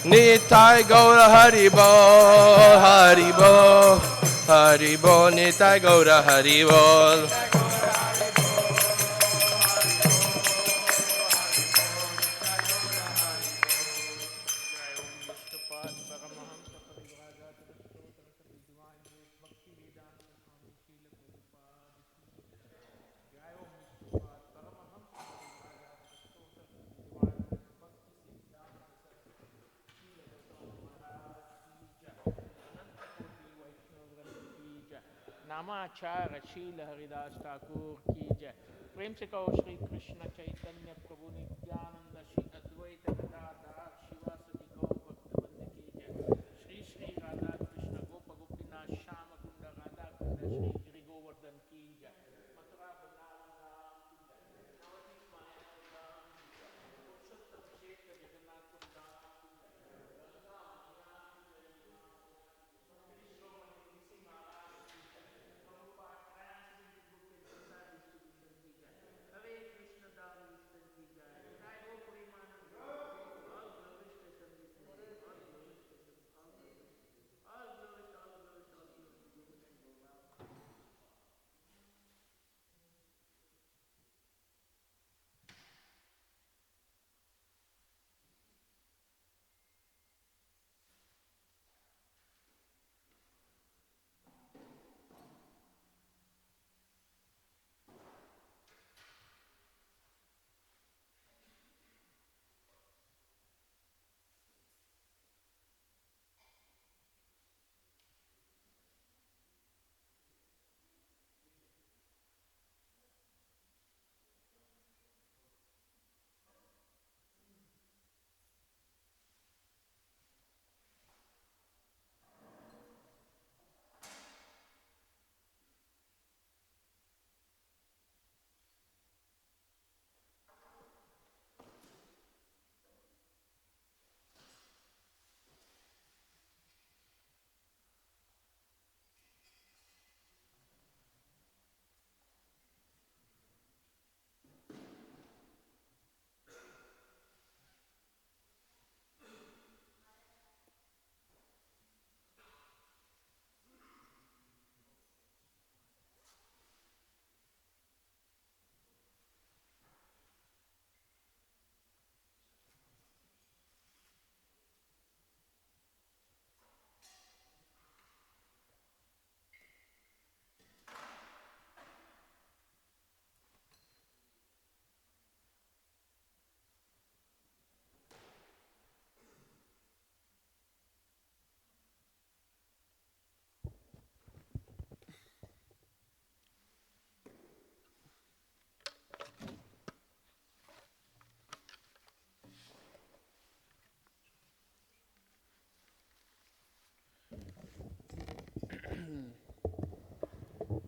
Nitai Gaura Haribo, Haribo, Haribo, Nitai Gaura Haribo. नामाचार्य शील हरिदास ठाकुर की जय। प्रेम से कहो श्री कृष्ण चैतन्य प्रभु नित्यानंद श्री अद्वैत गदाधर शिवासदि गौर भक्तवृंद की जय। श्री श्री राधा कृष्ण गोप गोपीनाथ श्याम कुंड राधा कुंड श्री गिरि गोवर्धन की जय। मथुरा वृंदावन धाम की जय। नवनीत माया धाम की जय। पुरुषोत्तम क्षेत्र जगन्नाथ धाम की जय। गंगा मैया की जय। श्री श्रोमणि तुलसी महाराज की जय। प्रभुपाद ट्रांसलेटेड बुक के जनता डिस्ट्रीब्यूशन की जय। हरे कृष्ण दास विस्तार की जय। जय हो Premanand. All glories to Sanjit Name. All glories to Sanjit. All glories. All glories. All glories. All glories to Govinda and Gopal.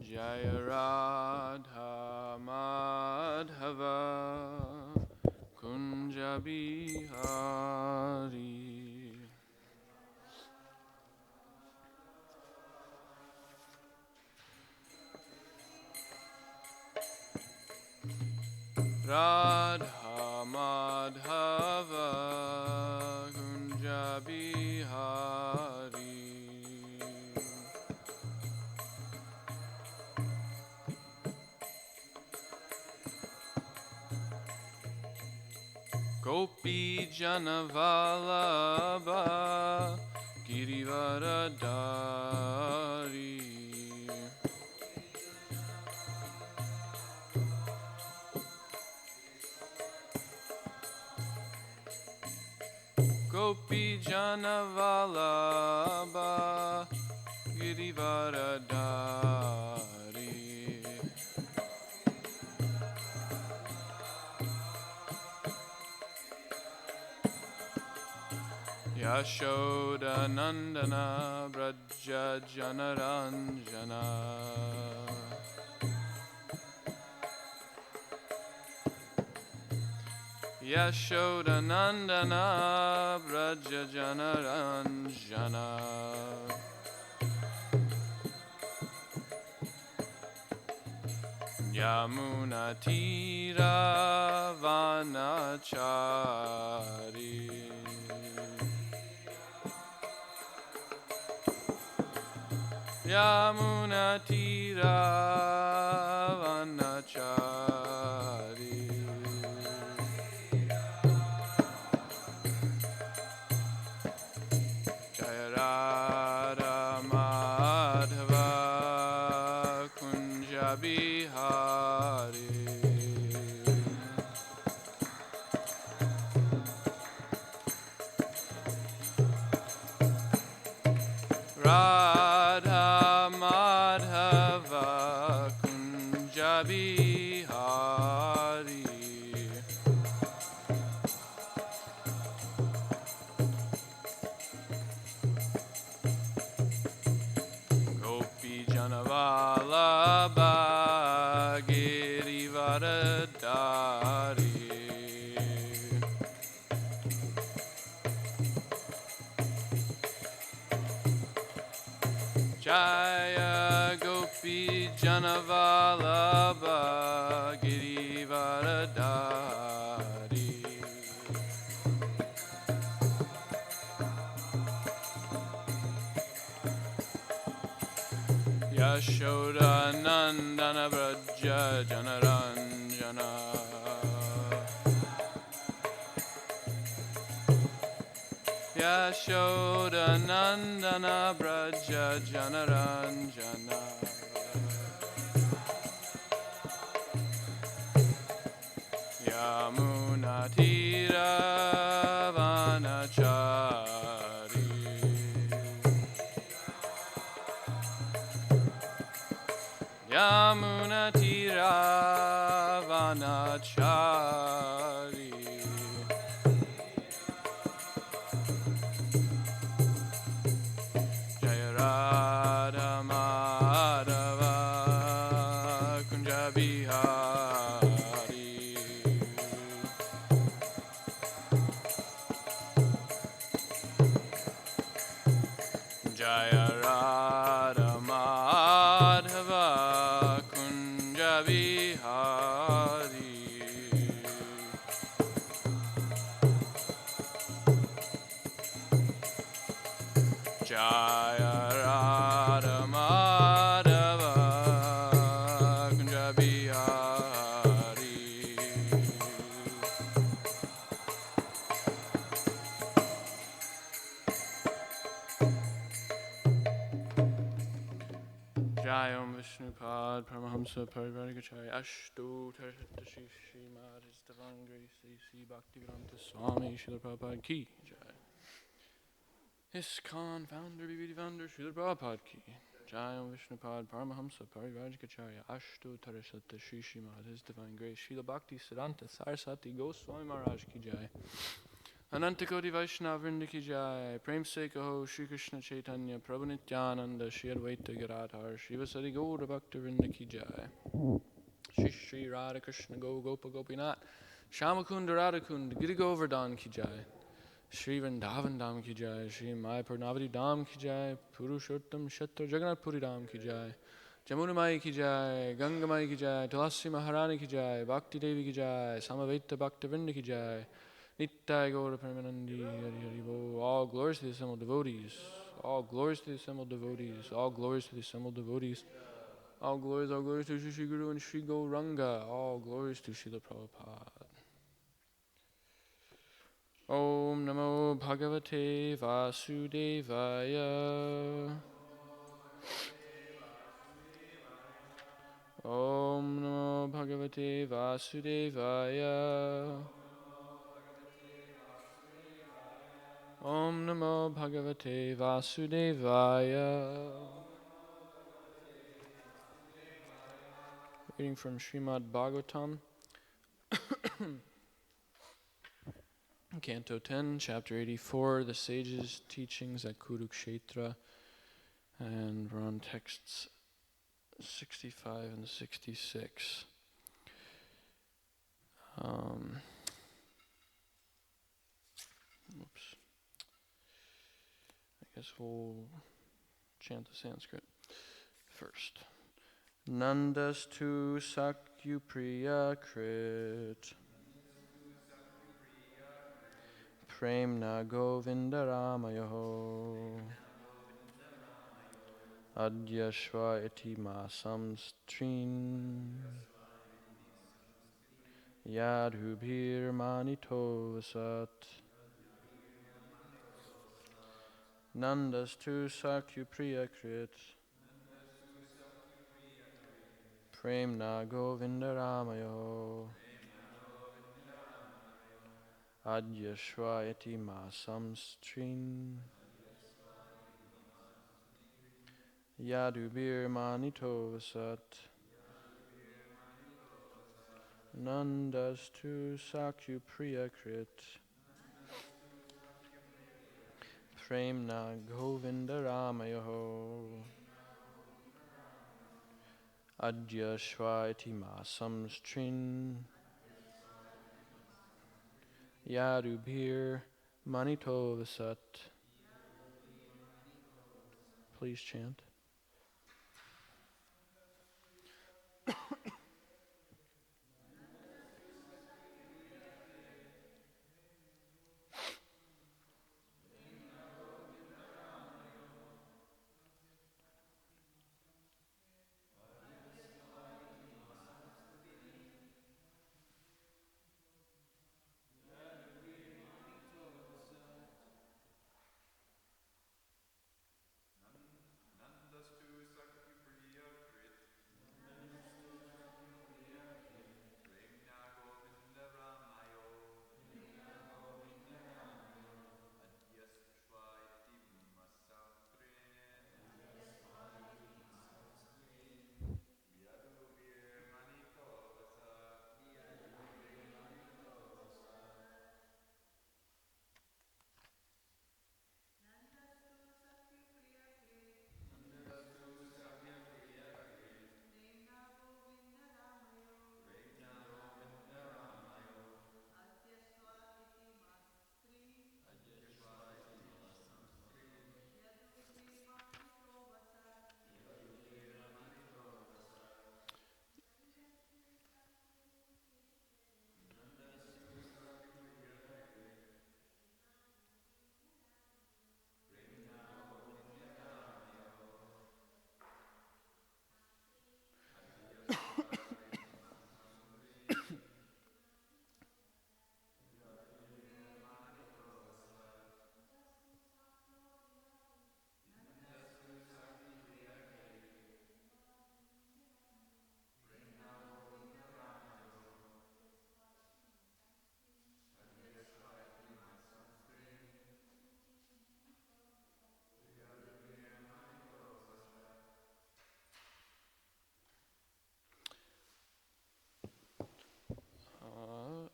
Jaya Radha Madhava Kunja Bihari. Radha Madhava Kunja Bihari. Gopi Janavalabha Girivaradari. Gopi Janavalabha Girivaradari. Yashoda Nandana Braja Janaranjana. Yashoda Nandana Braja Janaranjana. Yamunatira Vanachari. Yamunatira Vanachari. Jaya Radha Madhava Kunja Bihari. Radha Madhava Kunja Bihari. Gopi Janavalabha Girivardhari. Jaya Gopi Janavalabha Girivardhari. Yashoda Nandana Vraja Janaranjana. Yashoda Nandana Vraja Janaranjana. Yamunatira Vanachari. Yamunatira Vanachari. Jaya Radha Madhava Kunja Bihari. Jaya Radha Madhava Kunja Bihari. Jaya Radha Madhava Kunja Bihari. Jayam Vishnupad Paramahamsa Parivargacharya Ashto Tarshatashi Srimad His Divine Grace A.C. Bhaktivedanta Swami Srila Prabhupada Ki Jai. Iskcon founder BBD founder Srila Prabhupada Ki Jayam Vishnupad Paramahamsa Parivargacharya Ashto Tarshatashi Srimad His Divine Grace Srila Bhakti Siddhanta Saraswati Goswami Maharaj Ki Jai. Ananta Koti Vaishnava Vrinda Ki Jai. Prem Se Kaho Shri Krishna Chaitanya Prabhu Nityananda Shri Advaita Gadadhar Shivasati Gaura Bhakta Vrinda Ki Jai. Shri Shri Radha Krishna Go Gopa Gopinath Shamakunda Radhakund Giri Govardhan Ki Jai. Shri Vrindavan Dham Ki Jai. Shri Mayapur Navadi Dham Ki Jai. Purushottam Shatra Jagannath Puri Dham Ki Jai. Jamuna Mai Ki Jai. Ganga Mai Ki Jai. Tulasi Maharani Ki Jai. Bhakti Devi Ki Jai. Samaveta Bhakta Vrinda Ki Jai. Nittai Gaura Premanandi Hari Hari Bo. All glories to the assembled devotees. All glories to the assembled devotees. All glories to the assembled devotees. All glories to Shri Shri Guru and Shri Gauranga. All glories to Srila Prabhupada. Om Namo Bhagavate Vasudevaya. Om Namo Bhagavate Vasudevaya. Om Namo Bhagavate Vasudevaya. Reading from Srimad Bhagavatam, Canto 10, Chapter 84, The Sages' Teachings at Kurukshetra, and we're on texts 65 and 66. Oops. I guess we'll chant the Sanskrit first. Nandastu Sakyu Krit. Premna Govinda Ramayo. Adyashva iti masam strin. Yadhubhir manito vasat. Nandastu Sakyu Krit. Premna Govinda Ramayo. Adyashva iti masam strin. Yadubir manito vasat. Nandastu Sakyu Krit. Premna Govinda Ramayo. Adyashva iti masam strin. Yadubir manito vasat. Please chant.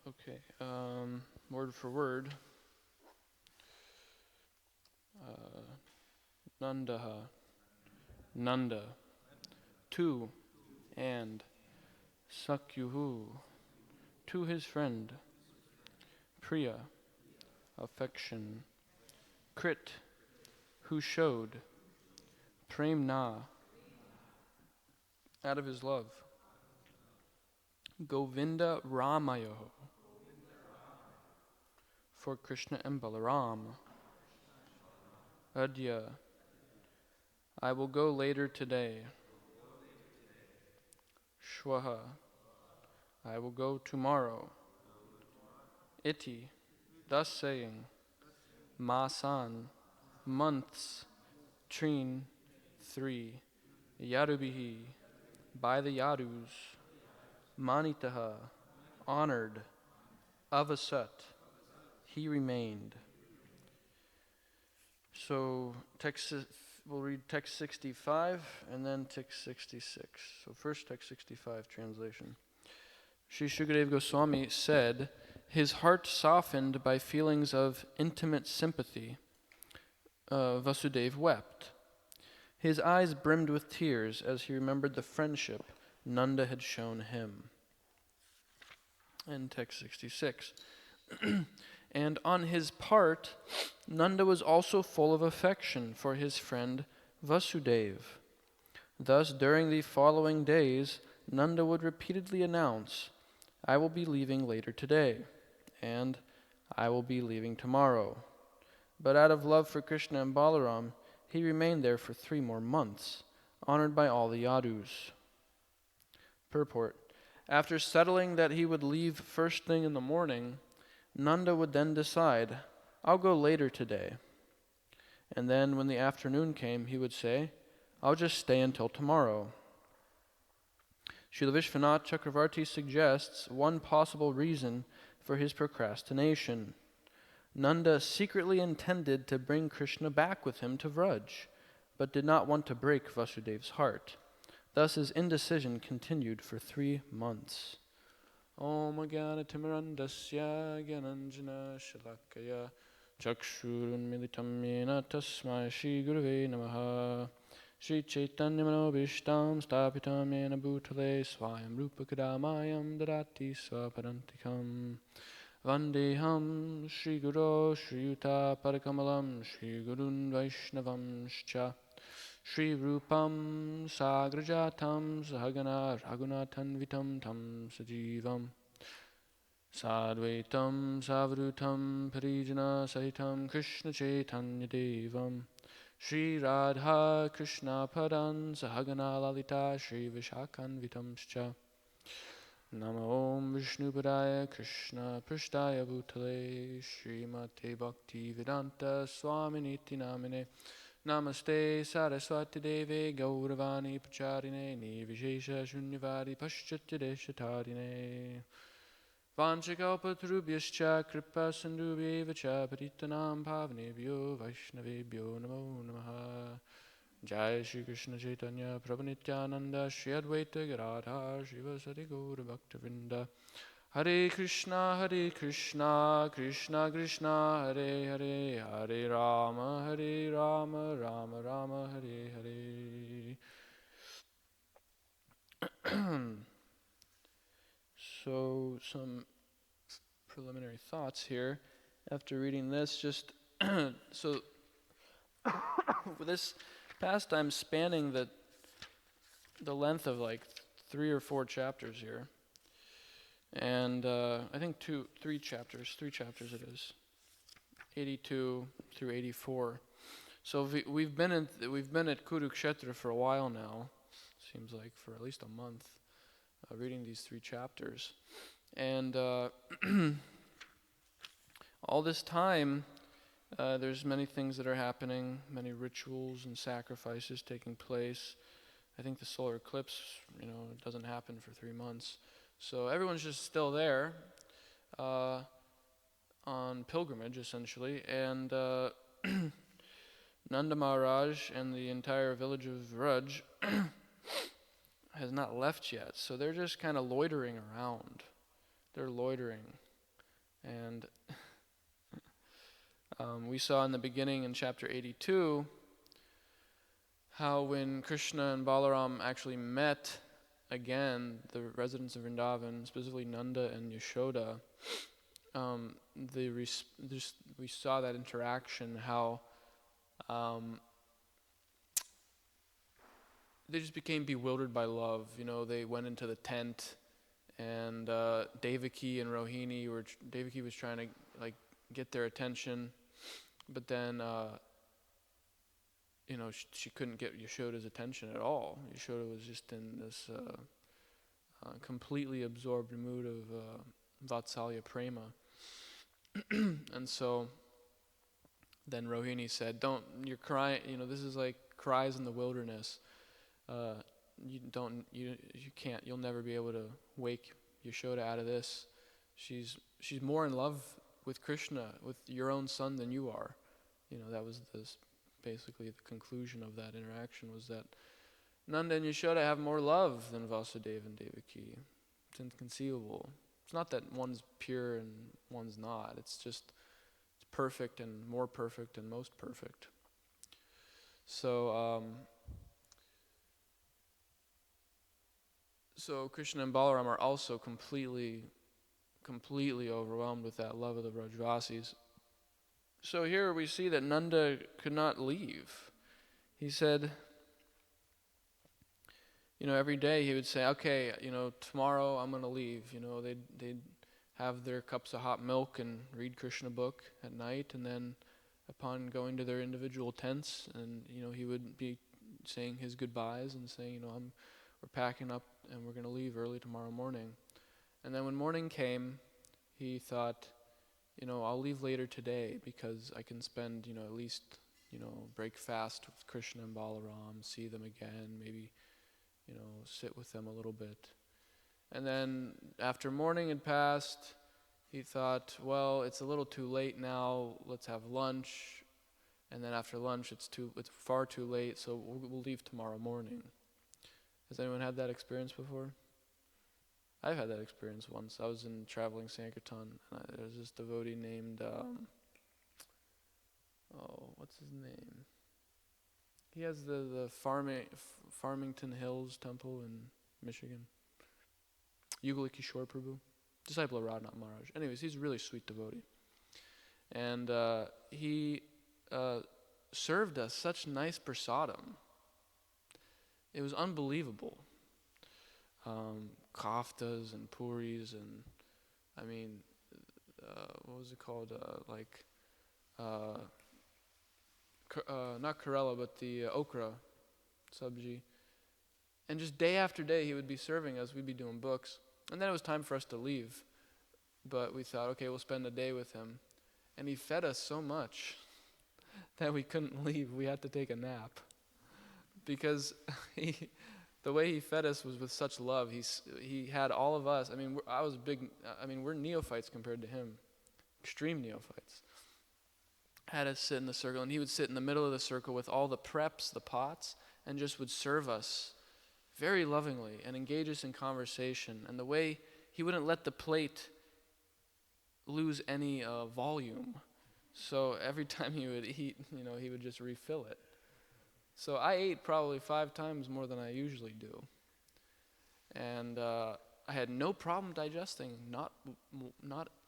Okay. Word for word. Nandaha. Nanda. To and Sakyuhu. To his friend. Priya. Affection. Krit. Who showed. Premna. Out of his love. Govinda Ramayo. For Krishna and Balaram. Adya. I will go later today. Shwaha. I will go tomorrow. Iti. Thus saying. Masan. Months. Trin. 3. Yadubihi. By the Yadus. Manitaha. Honored. Avasat. He remained. So we'll read text 65 and then text 66. So first text 65 translation. Sri Shukadeva Goswami said, his heart softened by feelings of intimate sympathy. Vasudeva wept. His eyes brimmed with tears as he remembered the friendship Nanda had shown him. And text 66. And on his part, Nanda was also full of affection for his friend Vasudeva. Thus, during the following days, Nanda would repeatedly announce, "I will be leaving later today," and "I will be leaving tomorrow." But out of love for Krishna and Balaram, he remained there for 3 more months, honored by all the Yadus. Purport. After settling that he would leave first thing in the morning, Nanda would then decide, "I'll go later today." And then when the afternoon came, he would say, "I'll just stay until tomorrow." Srila Vishwanath Chakravarti suggests one possible reason for his procrastination. Nanda secretly intended to bring Krishna back with him to Vraj, but did not want to break Vasudev's heart. Thus his indecision continued for 3 months. Om Jnana Timirandasya Gyananjana Shalakaya Chakshurun Militam Yena Tasmai Shri Gurave Namaha Shri Chaitanya Manobishtam Stapitam Yena Bhutale Swayam Rupa Kadamayam Dadati Swaparantikam Vandeham Shri Guru Shri Yuta Parakamalam Shri Gurun Vaishnavam Shcha Shri Rupam Sagrajatam Sahagana Raghunathan Vitam Tam Sajivam Sadvaitam Savrutam Parijana Sahitam Krishna Chaitanya Devam Shri Radha Krishna Padan Sahagana Lalita Shri Vishakhan Vitam Shcha Namo Om Vishnu Padaya Krishna Prishtaya Bhutale Shri Mate Bhakti Vedanta Swami Niti Namine Namaste Saraswati Deve Gauravani Pacharine Nivishesha Shunyavadi Paschatya Deshatarine Vanchakalpatarubhyascha Kripa Sandubhyevacha Patitanam Pavanebhyo Vaishnavebhyo Namo Namaha Jai Shri Krishna Chaitanya Prabhu Nityananda Shri Advaita Gadadhar Shivasati Gaura Bhaktivinoda Hare Krishna, Krishna Krishna, Hare Hare, Hare Rama, Rama Rama, Hare Hare. So, some preliminary thoughts here. After reading this, just so with this pastime spanning the length of like 3 or 4 chapters here. And I think 3 chapters it is, 82 through 84. So we've been at Kurukshetra for a while now. Seems like for at least a month, reading these 3 chapters, and all this time, there's many things that are happening, many rituals and sacrifices taking place. I think the solar eclipse, it doesn't happen for 3 months. So everyone's just still there on pilgrimage, essentially. And Nanda Maharaj and the entire village of Vraj has not left yet. So they're just kind of loitering around. They're loitering. And we saw in the beginning in chapter 82 how when Krishna and Balaram actually met again, the residents of Vrindavan, specifically Nanda and Yashoda, we saw that interaction, how they just became bewildered by love. They went into the tent, and Devaki and Rohini Devaki was trying to get their attention, but then she couldn't get Yashoda's attention at all. Yashoda was just in this completely absorbed mood of Vatsalya Prema. And so then Rohini said, you're crying, this is like cries in the wilderness. You'll never be able to wake Yashoda out of this. She's more in love with Krishna, with your own son, than you are. That was basically the conclusion of that interaction, was that Nanda and Yashoda have more love than Vasudeva and Devaki. It's inconceivable. It's not that one's pure and one's not. It's just it's perfect and more perfect and most perfect. So Krishna and Balaram are also completely overwhelmed with that love of the Brajvasis. So here we see that Nanda could not leave. He said, every day he would say, okay, tomorrow I'm going to leave. They'd have their cups of hot milk and read Krishna book at night, and then upon going to their individual tents, and he would be saying his goodbyes and saying, we're packing up and we're going to leave early tomorrow morning. And then when morning came, he thought, I'll leave later today because I can spend, at least, break fast with Krishna and Balaram, see them again, maybe, sit with them a little bit. And then after morning had passed, he thought, well, it's a little too late now, let's have lunch. And then after lunch, it's far too late, so we'll leave tomorrow morning. Has anyone had that experience before? I've had that experience once. I was in traveling Sankirtan, and there's this devotee named, what's his name? He has the Farmington Hills Temple in Michigan. Yugala Kishore Prabhu, disciple of Radhanath Maharaj. Anyways, he's a really sweet devotee. And he served us such nice prasadam. It was unbelievable. Kaftas and puris and, what was it called? Not Karela, but the okra sabji. And just day after day, he would be serving us. We'd be doing books. And then it was time for us to leave. But we thought, okay, we'll spend a day with him. And he fed us so much that we couldn't leave. We had to take a nap. Because the way he fed us was with such love. He had all of us. We're neophytes compared to him. Extreme neophytes. Had us sit in the circle, and he would sit in the middle of the circle with all the preps, the pots, and just would serve us very lovingly and engage us in conversation. And the way he wouldn't let the plate lose any volume. So every time he would eat, he would just refill it. So I ate probably 5 times more than I usually do. And I had no problem digesting, not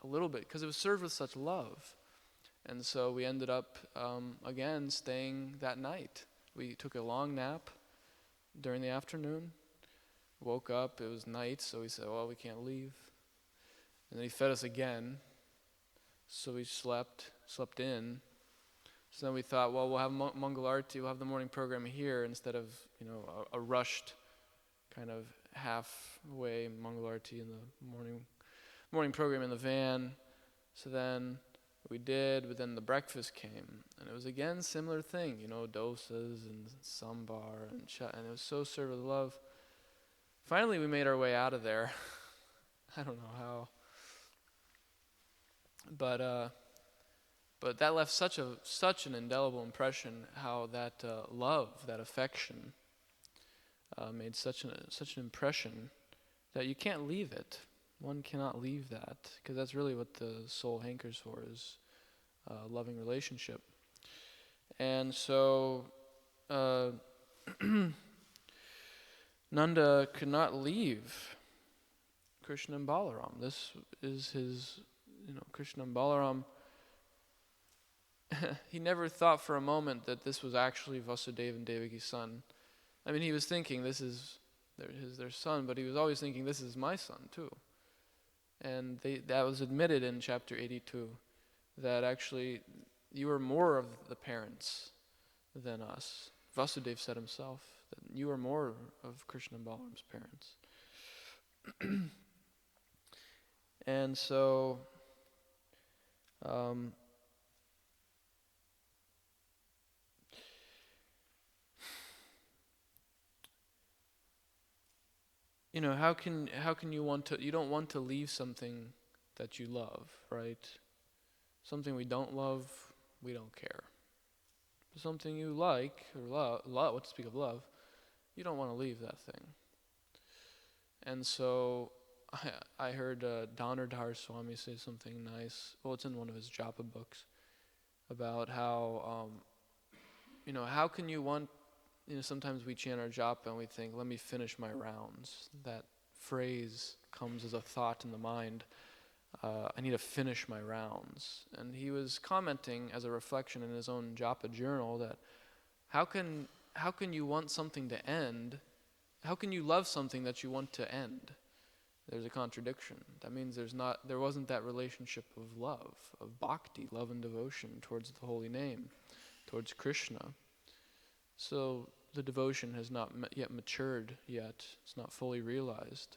a little bit, because it was served with such love. And so we ended up, again, staying that night. We took a long nap during the afternoon, woke up, it was night, so we said, well, we can't leave. And then he fed us again, so we slept in. So then we thought, well, we'll have Mangal Arati, we'll have the morning program here instead of, a rushed kind of halfway Mangal Arati in the morning program in the van. So then we did, but then the breakfast came, and it was again similar thing, dosas and sambar and and it was so served with love. Finally, we made our way out of there. I don't know how, but that left such an indelible impression. How that love, that affection, made such an impression that you can't leave it. One cannot leave that, because that's really what the soul hankers for, is a loving relationship. And so Nanda could not leave Krishna and Balaram. This is his, Krishna and Balaram. He never thought for a moment that this was actually Vasudeva and Devaki's son. He was thinking this is their son, but he was always thinking this is my son too. And that was admitted in chapter 82, that actually you are more of the parents than us. Vasudeva said himself that you are more of Krishna and Balaram's parents. And so, how can you don't want to leave something that you love, right? Something we don't love, we don't care. But something you like, or love, what to speak of love, you don't want to leave that thing. And so I heard Dhanardhar Swami say something nice. Well, it's in one of his japa books, about how, how can you want, sometimes we chant our japa and we think, let me finish my rounds. That phrase comes as a thought in the mind. I need to finish my rounds. And he was commenting as a reflection in his own japa journal that how can you want something to end how can you love something that you want to end? There's a contradiction. That means there wasn't that relationship of love, of bhakti, love and devotion towards the holy name, towards Krishna. So the devotion has not yet matured yet. It's not fully realized,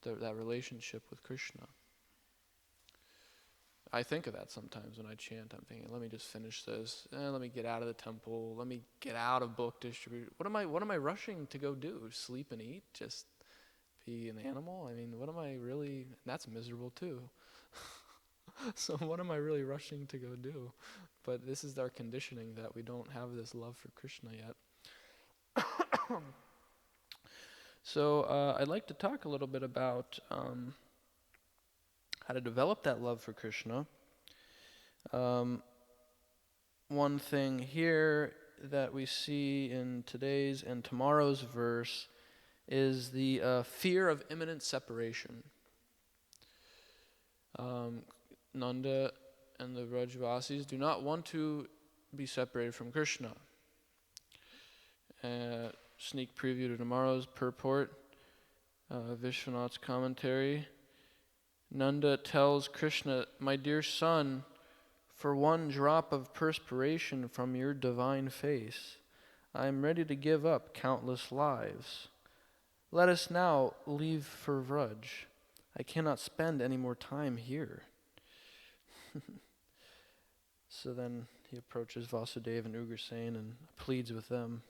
that relationship with Krishna. I think of that sometimes when I chant. I'm thinking, let me just finish this. Let me get out of the temple. Let me get out of book distribution. What am I rushing to go do? Sleep and eat? Just be an animal? I mean, what am I really? That's miserable too. So what am I really rushing to go do? But this is our conditioning, that we don't have this love for Krishna yet. So I'd like to talk a little bit about how to develop that love for Krishna. One thing here that we see in today's and tomorrow's verse is the fear of imminent separation. Nanda and the Vrajvasis do not want to be separated from Krishna. Sneak preview to tomorrow's purport, Vishwanath's commentary. Nanda tells Krishna, "My dear son, for one drop of perspiration from your divine face, I am ready to give up countless lives. Let us now leave for Vraj. I cannot spend any more time here." So then he approaches Vasudeva and Ugrasen and pleads with them.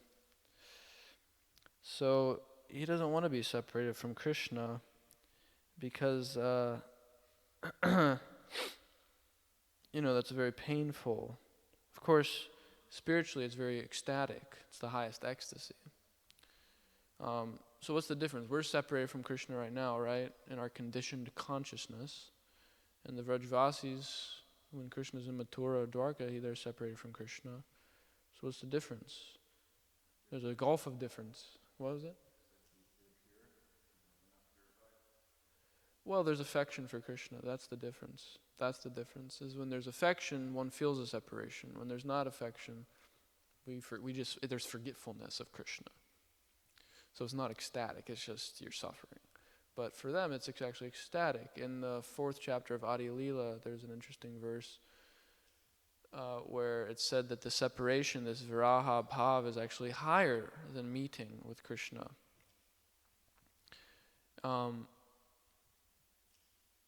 So he doesn't want to be separated from Krishna because, that's very painful. Of course, spiritually it's very ecstatic. It's the highest ecstasy. So what's the difference? We're separated from Krishna right now, right? In our conditioned consciousness. And the Vrajvasis, when Krishna's in Mathura or Dwarka, they're separated from Krishna. So what's the difference? There's a gulf of difference. What was it? Well, there's affection for Krishna. That's the difference. That's the difference. Is when there's affection, one feels a separation. When there's not affection, there's forgetfulness of Krishna. So it's not ecstatic. It's just you're suffering. But for them, it's actually ecstatic. In the 4th chapter of Adi Leela, there's an interesting verse where it's said that the separation, this viraha bhav, is actually higher than meeting with Krishna.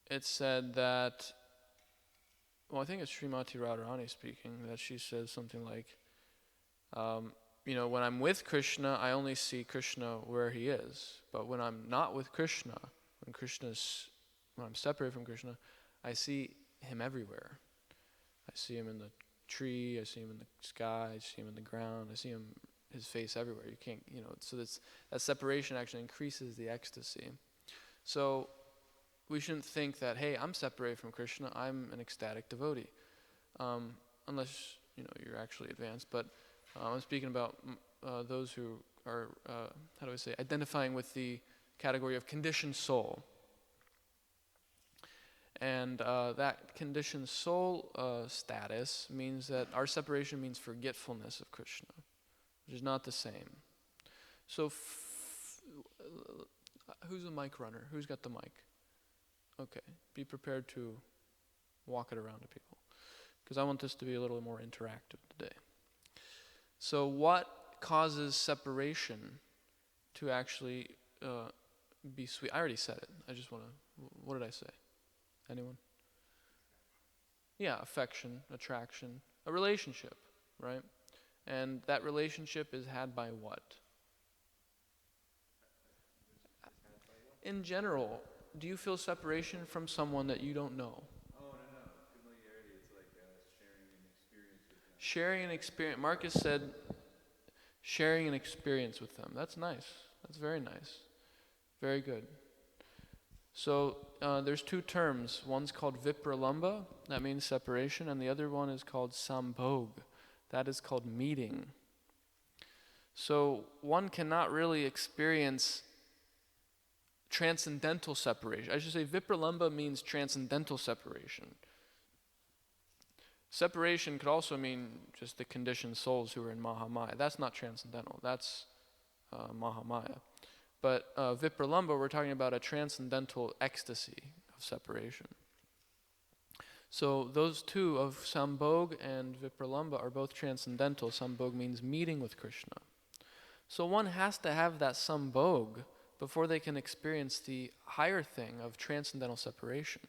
It's said that, I think it's Srimati Radharani speaking, that she says something like, when I'm with Krishna, I only see Krishna where he is. But when I'm not with Krishna, when I'm separated from Krishna, I see him everywhere. I see him in the tree, I see him in the sky, I see him in the ground, I see his face everywhere. You can't, so that separation actually increases the ecstasy. So we shouldn't think that, hey, I'm separated from Krishna, I'm an ecstatic devotee. Unless, you're actually advanced. But I'm speaking about those who are, identifying with the category of conditioned soul. And that conditioned soul status means that our separation means forgetfulness of Krishna, which is not the same. So who's the mic runner? Who's got the mic? Okay, be prepared to walk it around to people, because I want this to be a little more interactive today. So what causes separation to actually be sweet? I already said it. I just want to, what did I say? Anyone? Yeah, affection, attraction, a relationship, right? And that relationship is had by what? In general, do you feel separation from someone that you don't know? Oh, no. Familiarity is like sharing an experience with them. Sharing an experience. Marcus said sharing an experience with them. That's nice. That's very nice. Very good. So there's 2 terms. One's called vipralamba, that means separation, and the other one is called sambhog, that is called meeting. So one cannot really experience transcendental separation. I should say vipralamba means transcendental separation. Separation could also mean just the conditioned souls who are in Mahamaya. That's not transcendental, that's Mahamaya. But Vipralamba, we're talking about a transcendental ecstasy of separation. So those two of Sambhog and Vipralamba are both transcendental. Sambhog means meeting with Krishna. So one has to have that Sambhog before they can experience the higher thing of transcendental separation.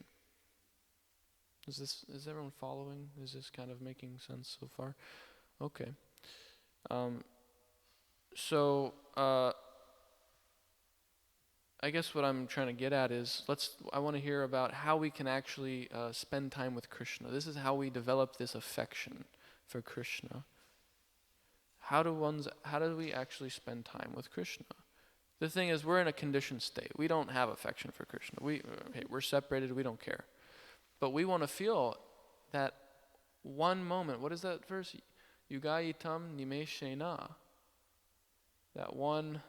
Is everyone following? Is this kind of making sense so far? Okay. I guess what I'm trying to get at is, I want to hear about how we can actually spend time with Krishna. This is how we develop this affection for Krishna. How do we actually spend time with Krishna? The thing is, we're in a conditioned state. We don't have affection for Krishna. We're separated, we don't care. But we want to feel that one moment. What is that verse? Yugayitam nimeshena. That one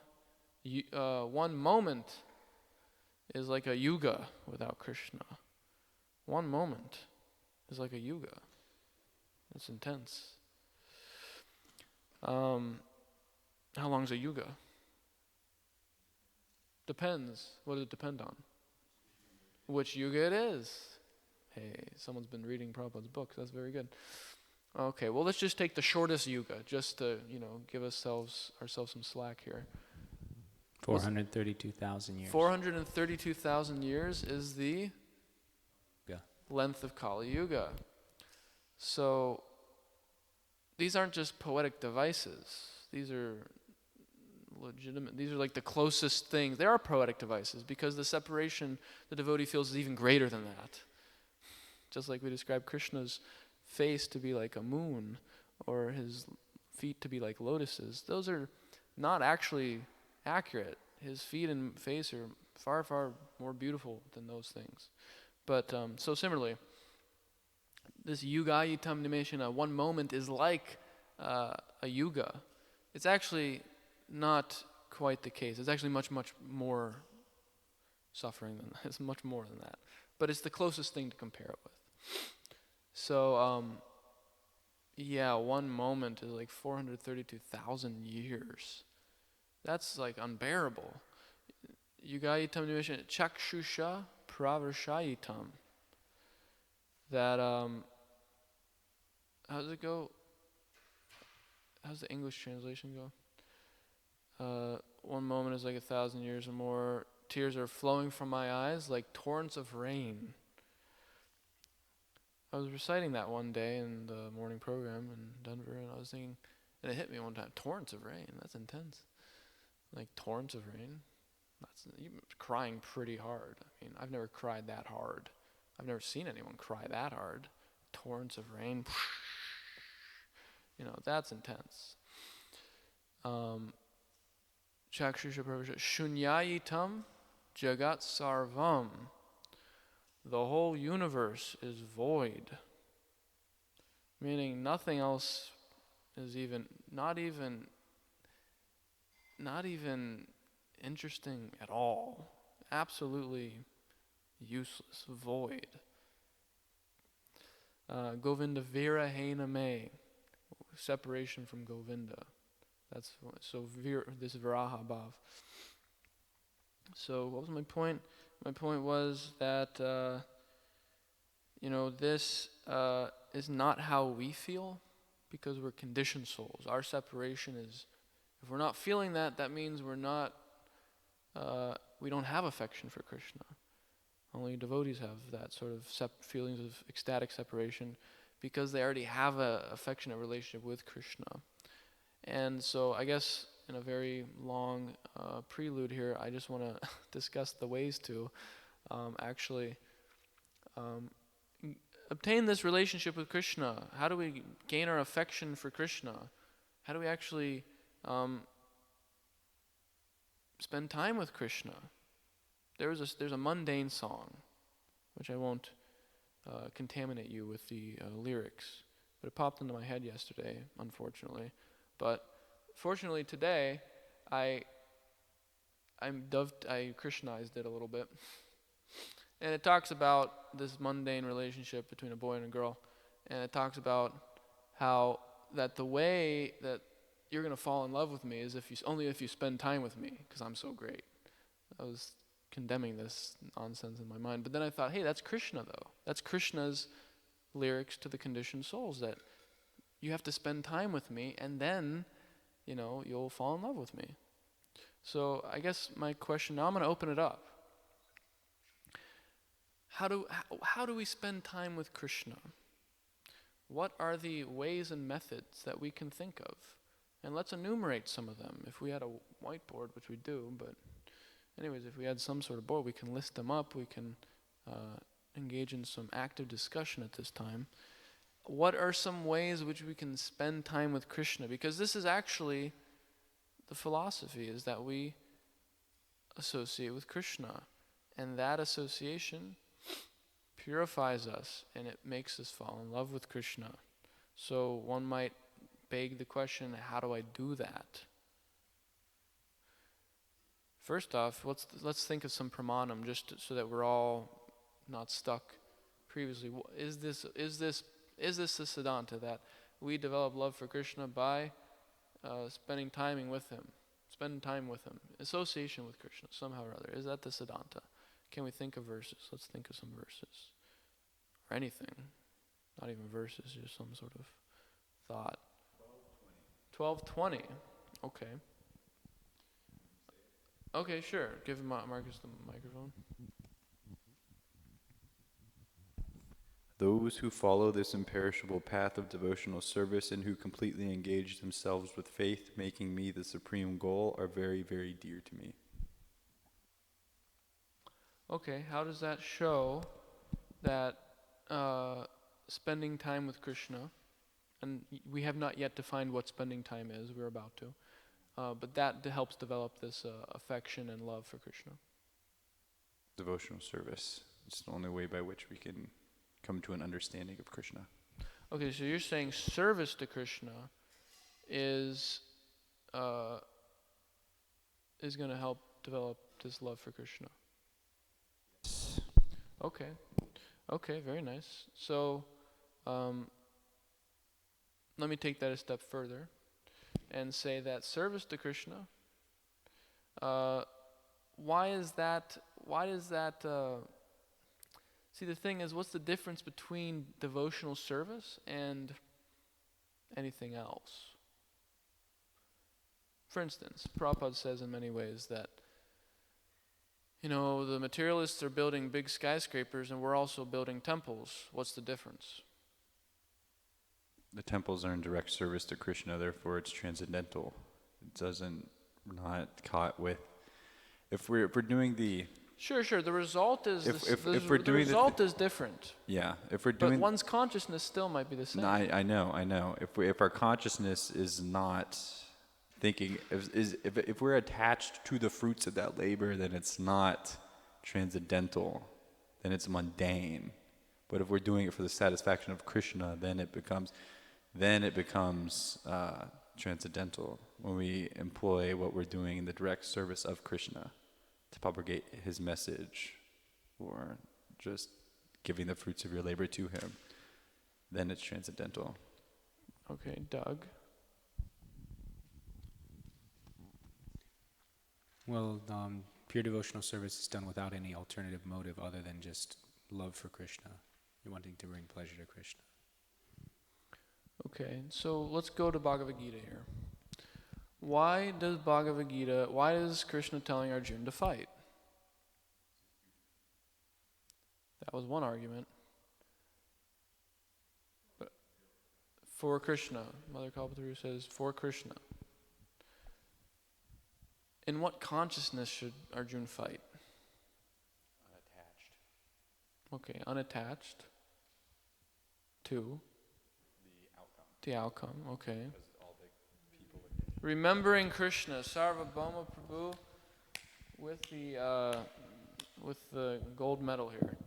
moment is like a yuga without Krishna. One moment is like a yuga. It's intense. How long's a yuga? Depends. What does it depend on? Which yuga it is. Hey, someone's been reading Prabhupada's books. That's very good. Okay, well, let's just take the shortest yuga, just to, give ourselves some slack here. 432,000 years. 432,000 years is the length of Kali Yuga. So these aren't just poetic devices. These are legitimate. These are like the closest things. They are poetic devices because the separation the devotee feels is even greater than that. Just like we describe Krishna's face to be like a moon or his feet to be like lotuses. Those are not actually accurate. His feet and face are far, far more beautiful than those things. But so similarly, this yugayitam nimeshana, one moment is like a yuga. It's actually not quite the case. It's actually much, much more suffering than that. It's much more than that. But it's the closest thing to compare it with. So, one moment is like 432,000 years. That's like unbearable. Yugayitam nimeshana chakshusha pravarshayitam. That, how does it go? How's the English translation go? One moment is like 1,000 years or more. Tears are flowing from my eyes like torrents of rain. I was reciting that one day in the morning program in Denver, and I was thinking, and it hit me one time, torrents of rain, that's intense. Like torrents of rain, you're crying pretty hard. I mean, I've never cried that hard. I've never seen anyone cry that hard. Torrents of rain, that's intense. Chakshusha pravasha shunyayitam jagat sarvam. The whole universe is void. Meaning nothing else is not even interesting at all. Absolutely useless, void. Govinda Vira Hena Me. Separation from Govinda. This Viraha Bhav. So what was my point? My point was that, this is not how we feel because we're conditioned souls. Our separation is, if we're not feeling that, that means we don't have affection for Krishna. Only devotees have that sort of feelings of ecstatic separation because they already have an affectionate relationship with Krishna. And so I guess in a very long prelude here, I just want to discuss the ways to actually obtain this relationship with Krishna. How do we gain our affection for Krishna? How do we actually spend time with Krishna? There's a mundane song, which I won't contaminate you with the lyrics, but it popped into my head yesterday, unfortunately. But fortunately today, I Krishnized it a little bit. And it talks about this mundane relationship between a boy and a girl. And it talks about how that the way that you're going to fall in love with me is only if you spend time with me, because I'm so great. I was condemning this nonsense in my mind. But then I thought, hey, that's Krishna though. That's Krishna's lyrics to the conditioned souls, that you have to spend time with me and then, you'll fall in love with me. So I guess my question, now I'm going to open it up. How do we spend time with Krishna? What are the ways and methods that we can think of? And let's enumerate some of them. If we had a whiteboard, which we do, but anyways, if we had some sort of board, we can list them up. We can engage in some active discussion at this time. What are some ways which we can spend time with Krishna? Because this is actually the philosophy, is that we associate with Krishna. And that association purifies us, and it makes us fall in love with Krishna. So one might beg the question, how do I do that? First off, let's think of some pramanam, just so that we're all not stuck previously. Is this the Siddhanta, that we develop love for Krishna by spending time with him, association with Krishna somehow or other? Is that the Siddhanta? Can we think of verses? Let's think of some verses. Or anything. Not even verses, just some sort of thought. 12:20. Okay. Okay, sure. Give Marcus the microphone. Those who follow this imperishable path of devotional service and who completely engage themselves with faith, making me the supreme goal, are very, very dear to me. Okay, how does that show that spending time with Krishna, and we have not yet defined what spending time is, we're about to, but that helps develop this affection and love for Krishna? Devotional service. It's the only way by which we can come to an understanding of Krishna. Okay, so you're saying service to Krishna is going to help develop this love for Krishna. Okay, very nice. So, let me take that a step further and say that service to Krishna, why is that, see, the thing is, what's the difference between devotional service and anything else? For instance, Prabhupada says in many ways that, the materialists are building big skyscrapers and we're also building temples. What's the difference? The temples are in direct service to Krishna, therefore it's transcendental. It doesn't, we're not caught with, if we're doing the... Sure. The result is the result is different. Yeah, if we're doing... But one's consciousness still might be the same. No, I know. If our consciousness is not thinking, if we're attached to the fruits of that labor, then it's not transcendental, then it's mundane. But if we're doing it for the satisfaction of Krishna, then it becomes transcendental, when we employ what we're doing in the direct service of Krishna to propagate his message, or just giving the fruits of your labor to him, then it's transcendental. Okay, Doug? Well, pure devotional service is done without any alternative motive other than just love for Krishna. You're wanting to bring pleasure to Krishna. Okay, so let's go to Bhagavad Gita here. Why is Krishna telling Arjuna to fight? That was one argument. But for Krishna, Mother Kalpataru says, for Krishna. In what consciousness should Arjuna fight? Unattached. Okay, unattached to the outcome. Okay. Remembering Krishna, Sarvabhauma Prabhu, with the gold medal here.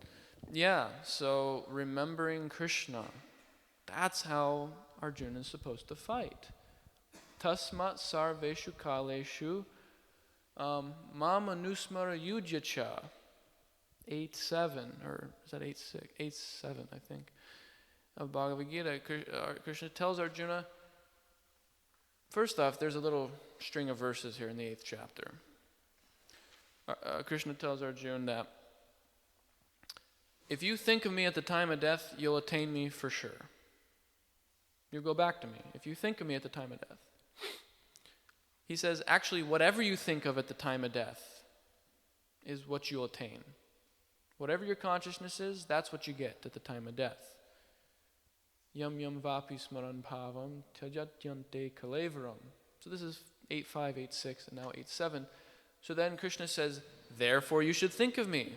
Yeah, so remembering Krishna, that's how Arjuna is supposed to fight. Tasmat sarveshu kaleshu mama nusmara yujyacha. 8:7, or is that 8:6? 8:7, I think, of Bhagavad Gita. Krishna tells Arjuna, first off, there's a little string of verses here in the 8th chapter. Krishna tells Arjuna that if you think of me at the time of death, you'll attain me for sure. You'll go back to me if you think of me at the time of death. He says, actually, whatever you think of at the time of death is what you'll attain. Whatever your consciousness is, that's what you get at the time of death. Yam yam vapi smaran bhavam tyajatyante kalevaram. So this is 8.5, 8.6, and now 8.7. So then Krishna says, therefore you should think of me.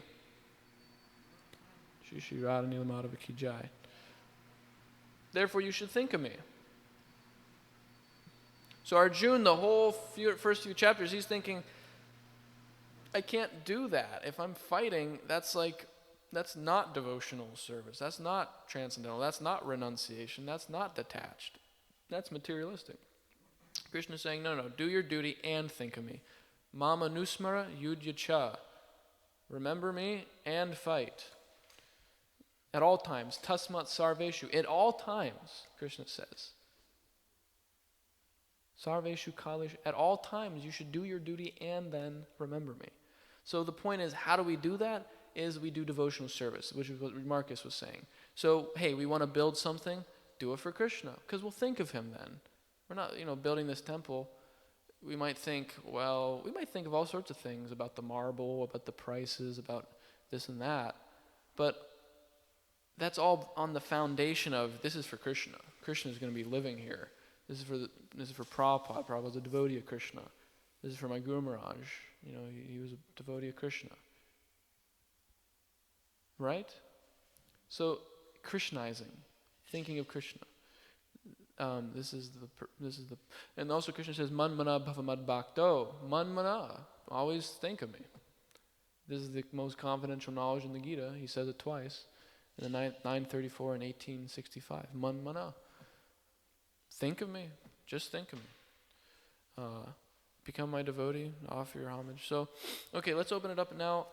Shri Shri Radha Nilamadhava Ki Jai. Therefore you should think of me. So Arjuna, the whole first few chapters, he's thinking, I can't do that. If I'm fighting, that's not devotional service. That's not transcendental. That's not renunciation. That's not detached. That's materialistic. Krishna's saying, no, do your duty and think of me. Mama nusmara yudhya cha. Remember me and fight. At all times. Tasmat sarveshu. At all times, Krishna says. Sarveshu kalish. At all times, you should do your duty and then remember me. So the point is, how do we do that? Is we do devotional service, which is what Marcus was saying. So, hey, we want to build something, do it for Krishna, because we'll think of him then. We're not, building this temple. We might think of all sorts of things about the marble, about the prices, about this and that. But that's all on the foundation of this is for Krishna. Krishna is going to be living here. This is for Prabhupada. Prabhupada was a devotee of Krishna. This is for my Guru Maharaj. He was a devotee of Krishna. Right? So, Krishnizing, thinking of Krishna. This is the, and also Krishna says, Man mana bhavamad bhakto. Man mana, always think of me. This is the most confidential knowledge in the Gita. He says it twice, in the 934 and 1865. Man mana. Think of me. Just think of me. Become my devotee. Offer your homage. So, okay, let's open it up now.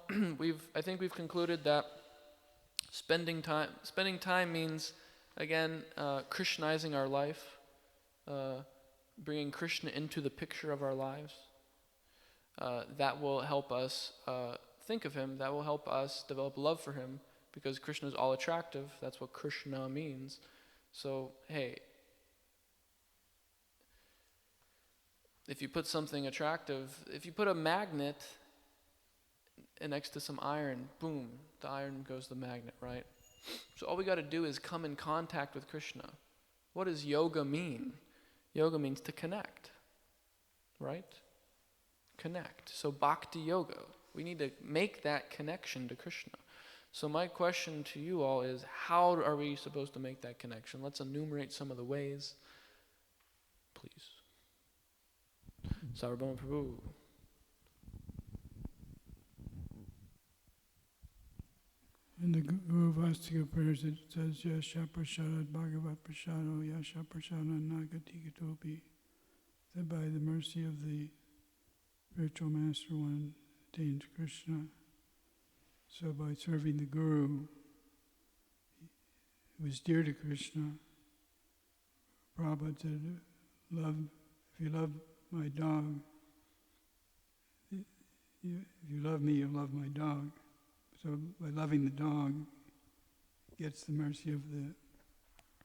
I think we've concluded that spending time means, again, Krishnizing our life, bringing Krishna into the picture of our lives. That will help us think of him. That will help us develop love for him, because Krishna is all attractive. That's what Krishna means. So, hey, if you put something attractive, if you put a magnet next to some iron, boom, the iron goes to the magnet, right? So all we got to do is come in contact with Krishna. What does yoga mean? Yoga means to connect, right? Connect. So bhakti yoga. We need to make that connection to Krishna. So my question to you all is, how are we supposed to make that connection? Let's enumerate some of the ways, please. Sarvabhauma Prabhu. In the Guru Vastika prayers it says, Yasha Prashadat Bhagavat Prashado Yasha Prashada Nagati Gatopi, that by the mercy of the spiritual master one attains Krishna. So by serving the Guru, who is dear to Krishna, Prabhupada said, if you love my dog, if you love me, you'll love my dog. So by loving the dog, gets the mercy of the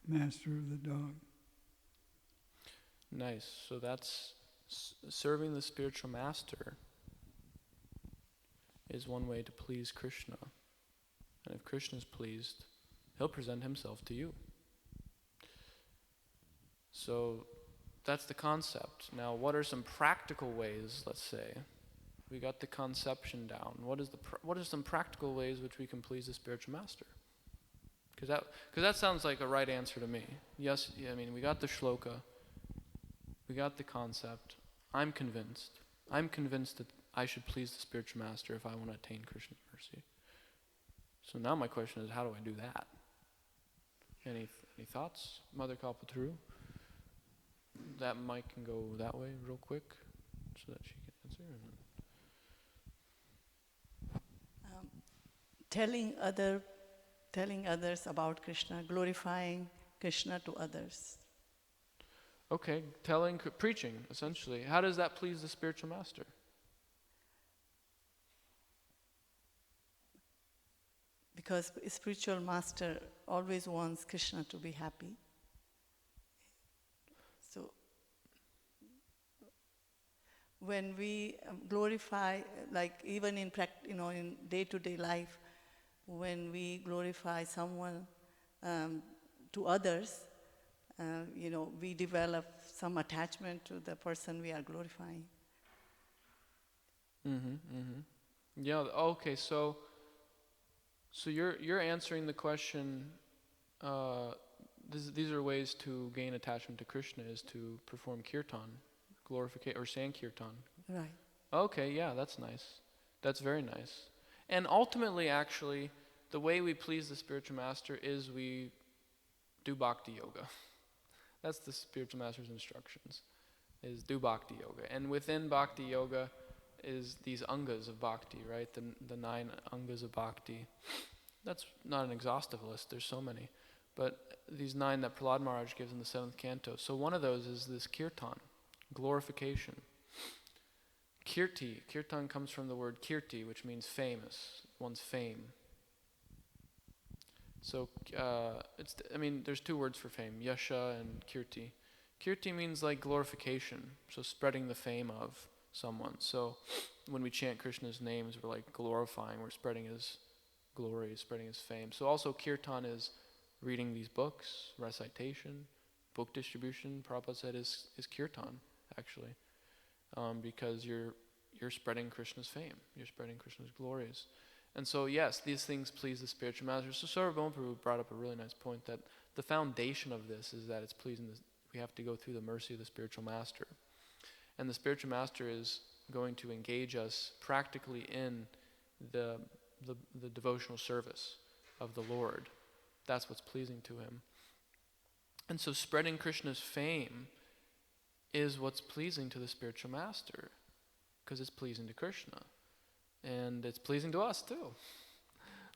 master of the dog. Nice. So that's serving the spiritual master is one way to please Krishna. And if Krishna is pleased, he'll present himself to you. So that's the concept. Now, what are some practical ways, let's say? We got the conception down. What are some practical ways which we can please the spiritual master? Because that sounds like a right answer to me. Yes, we got the shloka. We got the concept. I'm convinced that I should please the spiritual master if I want to attain Krishna's mercy. So now my question is, how do I do that? Any thoughts, Mother Kalpataru? That mic can go that way real quick so that she can answer. Telling others about Krishna, glorifying Krishna to others. Okay, preaching, essentially. How does that please the spiritual master? because spiritual master always wants Krishna to be happy. So when we glorify, like even in in day-to-day life, when we glorify someone to others, we develop some attachment to the person we are glorifying. Yeah. Okay. So you're answering the question. These are ways to gain attachment to Krishna, is to perform kirtan, glorification or sankirtan. Right. Okay. Yeah, that's nice. That's very nice. And ultimately, actually, the way we please the spiritual master is we do bhakti yoga. That's the spiritual master's instructions, is do bhakti yoga. And within bhakti yoga is these angas of bhakti, right? The 9 angas of bhakti. That's not an exhaustive list, there's so many. But these 9 that Prahlad Maharaj gives in the 7th canto. So one of those is this kirtan, glorification. Kirtan comes from the word kirti, which means famous, one's fame. So there's 2 words for fame, yasha and kirti. Kirti means like glorification, so spreading the fame of someone. So when we chant Krishna's names, we're like glorifying, we're spreading his glory, spreading his fame. So also kirtan is reading these books, recitation, book distribution. Prabhupada said is kirtan, actually, because you're spreading Krishna's fame, you're spreading Krishna's glories. And so yes, these things please the spiritual master. So Sarvabhauma Prabhu brought up a really nice point, that the foundation of this is that it's pleasing. We have to go through the mercy of the spiritual master. And the spiritual master is going to engage us practically in the devotional service of the Lord. That's what's pleasing to him. And so spreading Krishna's fame is what's pleasing to the spiritual master, because it's pleasing to Krishna. And it's pleasing to us too.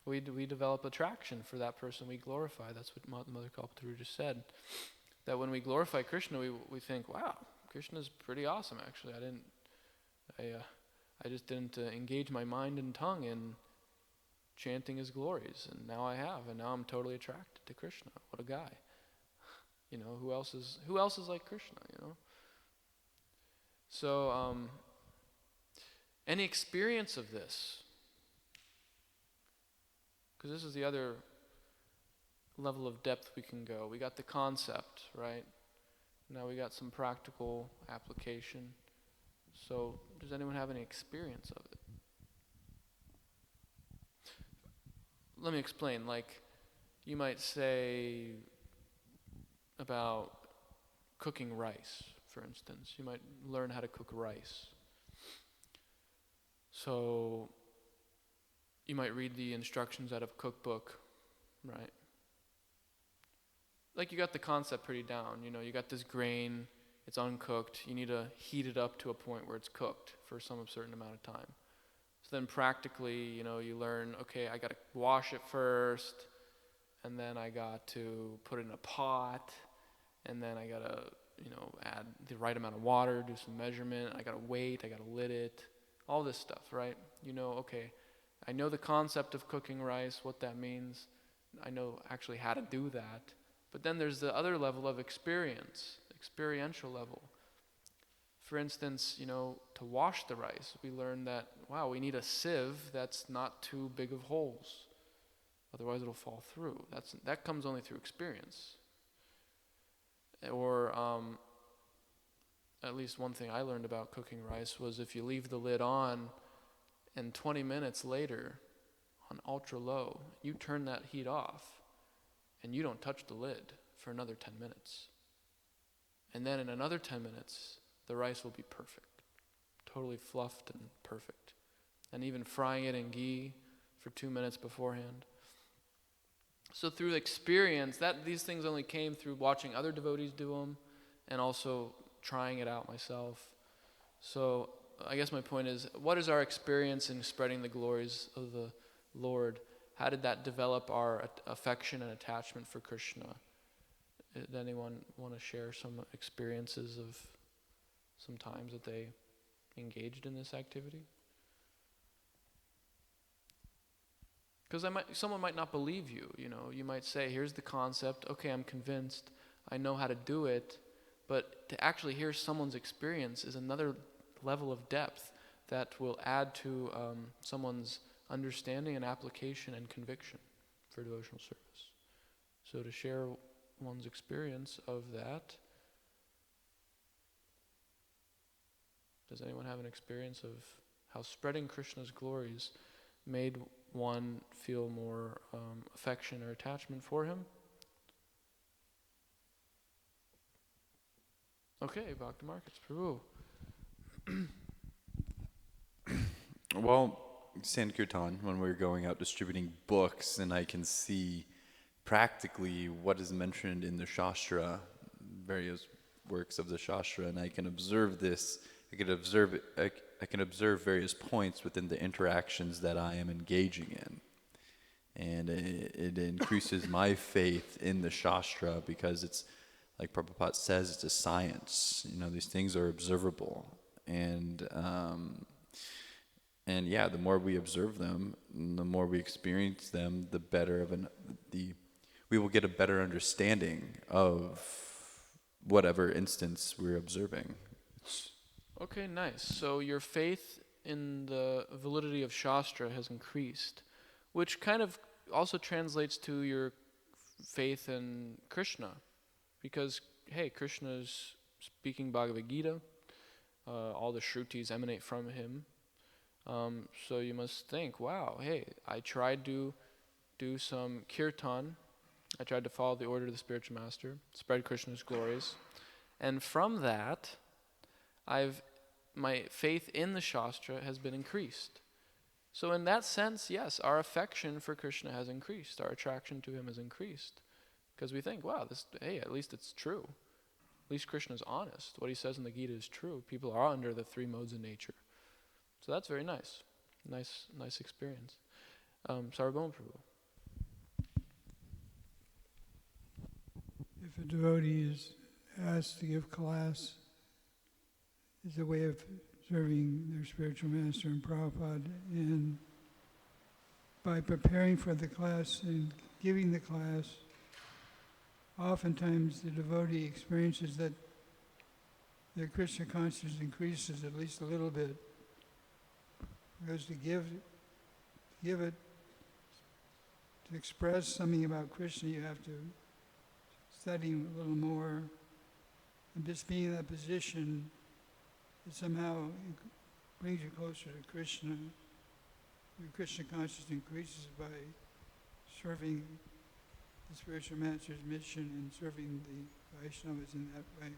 We develop attraction for that person we glorify. That's what Mother Kalpataru just said. That when we glorify Krishna, we think, wow, Krishna's pretty awesome actually. I just didn't engage my mind and tongue in chanting his glories, and now I have, and now I'm totally attracted to Krishna. What a guy. Who else is like Krishna, So any experience of this, because this is the other level of depth we can go. We got the concept, right? Now we got some practical application. So does anyone have any experience of it? Let me explain. Like, you might say about cooking rice, for instance. You might learn how to cook rice. So you might read the instructions out of a cookbook, right? Like, you got the concept pretty down. You got this grain, it's uncooked. You need to heat it up to a point where it's cooked for some certain amount of time. So then practically, you learn, okay, I got to wash it first, and then I got to put it in a pot, and then I got to, add the right amount of water, do some measurement, I got to wait, I got to lid it, all this stuff, right? Okay, I know the concept of cooking rice, what that means. I know actually how to do that. But then there's the other level of experiential level. For instance, to wash the rice, we learn that, wow, we need a sieve that's not too big of holes. Otherwise it'll fall through. That comes only through experience. Or at least one thing I learned about cooking rice was if you leave the lid on and 20 minutes later on ultra low, you turn that heat off and you don't touch the lid for another 10 minutes. And then in another 10 minutes, the rice will be perfect, totally fluffed and perfect. And even frying it in ghee for 2 minutes beforehand. So through experience, these things only came through watching other devotees do them and also trying it out myself. So I guess my point is, what is our experience in spreading the glories of the Lord? How did that develop our affection and attachment for Krishna? Did anyone want to share some experiences of some times that they engaged in this activity? Because someone might not believe you, you know. You might say, here's the concept, okay, I'm convinced, I know how to do it, but to actually hear someone's experience is another level of depth that will add to someone's understanding and application and conviction for devotional service. So to share one's experience of that. Does anyone have an experience of how spreading Krishna's glories made one feel more affection or attachment for him? Okay, Bhakti Markets, Prabhu. Well, Sankirtan, when we're going out distributing books, and I can see practically what is mentioned in the Shastra, various works of the Shastra, and I can observe this. I can observe various points within the interactions that I am engaging in, and it increases my faith in the Shastra, because it's, like Prabhupada says, it's a science. You know, these things are observable, and yeah, the more we observe them, the more we experience them, the better we will get a better understanding of whatever instance we're observing. Okay, nice. So your faith in the validity of Shastra has increased, which kind of also translates to your faith in Krishna, because, hey, Krishna is speaking Bhagavad Gita, all the Shrutis emanate from him, so you must think, wow, hey, I tried to do some kirtan, I tried to follow the order of the spiritual master, spread Krishna's glories, and from that, my faith in the Shastra has been increased. So in that sense, yes, our affection for Krishna has increased, our attraction to him has increased, because we think, wow, hey, at least it's true. At least Krishna is honest. What he says in the Gita is true. People are under the three modes of nature. So that's very nice. Nice experience. Sarvabhauma Prabhu. If a devotee is asked to give class, it's a way of serving their spiritual master and Prabhupada, and by preparing for the class and giving the class, oftentimes the devotee experiences that their Krishna consciousness increases at least a little bit. Because to give it, to express something about Krishna, you have to study a little more, and just being in that position, it somehow brings you closer to Krishna. Your Krishna consciousness increases by serving the spiritual master's mission and serving the Vaishnavas in that way.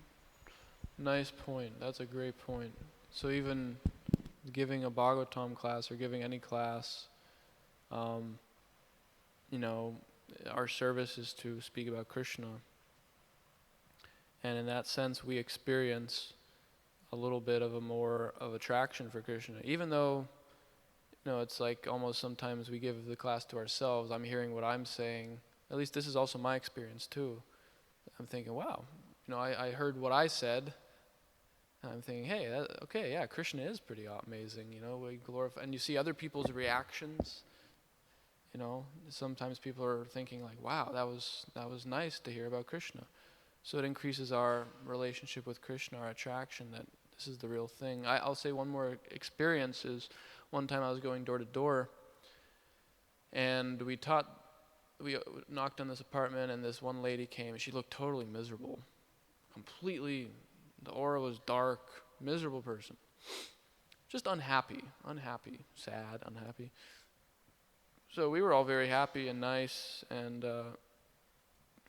Nice point. That's a great point. So even giving a Bhagavatam class or giving any class, you know, our service is to speak about Krishna. And in that sense, we experience a little bit of attraction for Krishna. Even though, you know, it's like almost sometimes we give the class to ourselves. I'm hearing what I'm saying. At least this is also my experience too. I'm thinking, wow, you know, I heard what I said. And I'm thinking, hey, okay, yeah, Krishna is pretty amazing, you know, we glorify, and you see other people's reactions, you know, sometimes people are thinking like, wow, that was nice to hear about Krishna. So it increases our relationship with Krishna, our attraction that this is the real thing. I'll say one more experience is one time I was going door to door, and we knocked on this apartment, and this one lady came, and she looked totally miserable, completely. The aura was dark, miserable person. Just unhappy, sad, unhappy. So we were all very happy and nice, and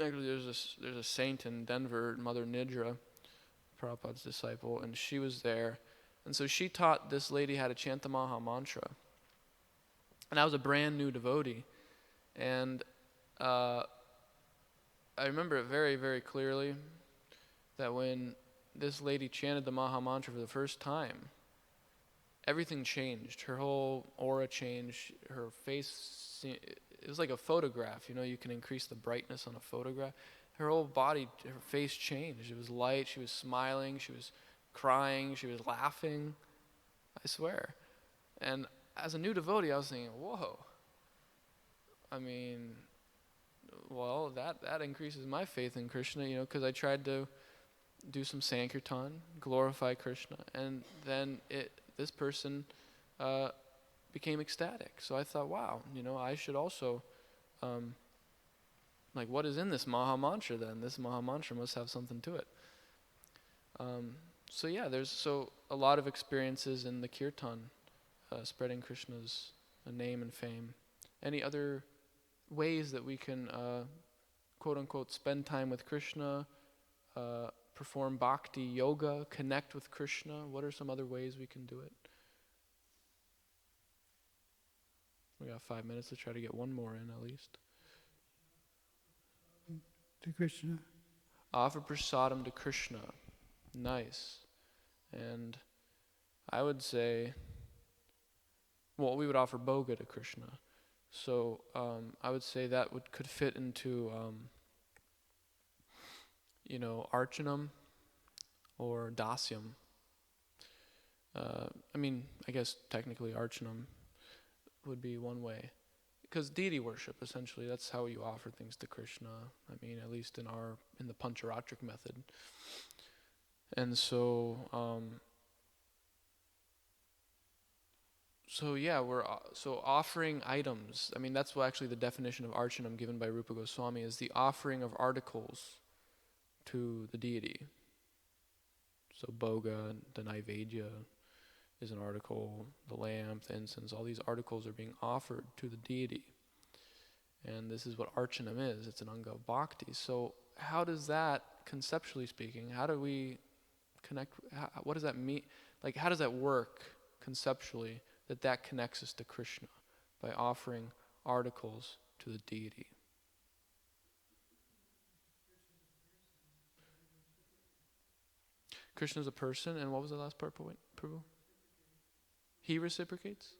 actually there's a saint in Denver, Mother Nidra, Prabhupada's disciple, and she was there. And so she taught this lady how to chant the Maha Mantra. And I was a brand new devotee. And I remember it very, very clearly that when this lady chanted the Maha Mantra for the first time, everything changed. Her whole aura changed. Her face, it was like a photograph. You know, you can increase the brightness on a photograph. Her whole body, her face changed. It was light. She was smiling. She was crying. She was laughing. I swear. And as a new devotee, I was thinking, whoa, I mean, well, that increases my faith in Krishna, because I tried to do some Sankirtan, glorify Krishna, and then this person became ecstatic. So I thought, wow, I should also, what is in this Maha Mantra then? This Maha Mantra must have something to it. So yeah, there's a lot of experiences in the Kirtan, spreading Krishna's name and fame. Any other ways that we can, quote unquote, spend time with Krishna, perform bhakti yoga, connect with Krishna? What are some other ways we can do it? We got 5 minutes to try to get one more in at least. To Krishna. Offer prasadam to Krishna. Nice. And I would say, well, we would offer bhoga to Krishna. So I would say that could fit into, archanam or dasyam. I guess technically archanam would be one way. Because deity worship, essentially, that's how you offer things to Krishna. At least in the Pancharatric method. And so offering items. That's actually the definition of archanam given by Rupa Goswami, is the offering of articles to the deity. So bhoga, the naivedya is an article, the lamp, the incense, all these articles are being offered to the deity. And this is what archanam is. It's an anga of bhakti. So how does that, conceptually speaking, how do we connect, what does that mean? How does that work conceptually, that connects us to Krishna by offering articles to the deity? Krishna is a person, and what was the last part, Prabhu? He reciprocates?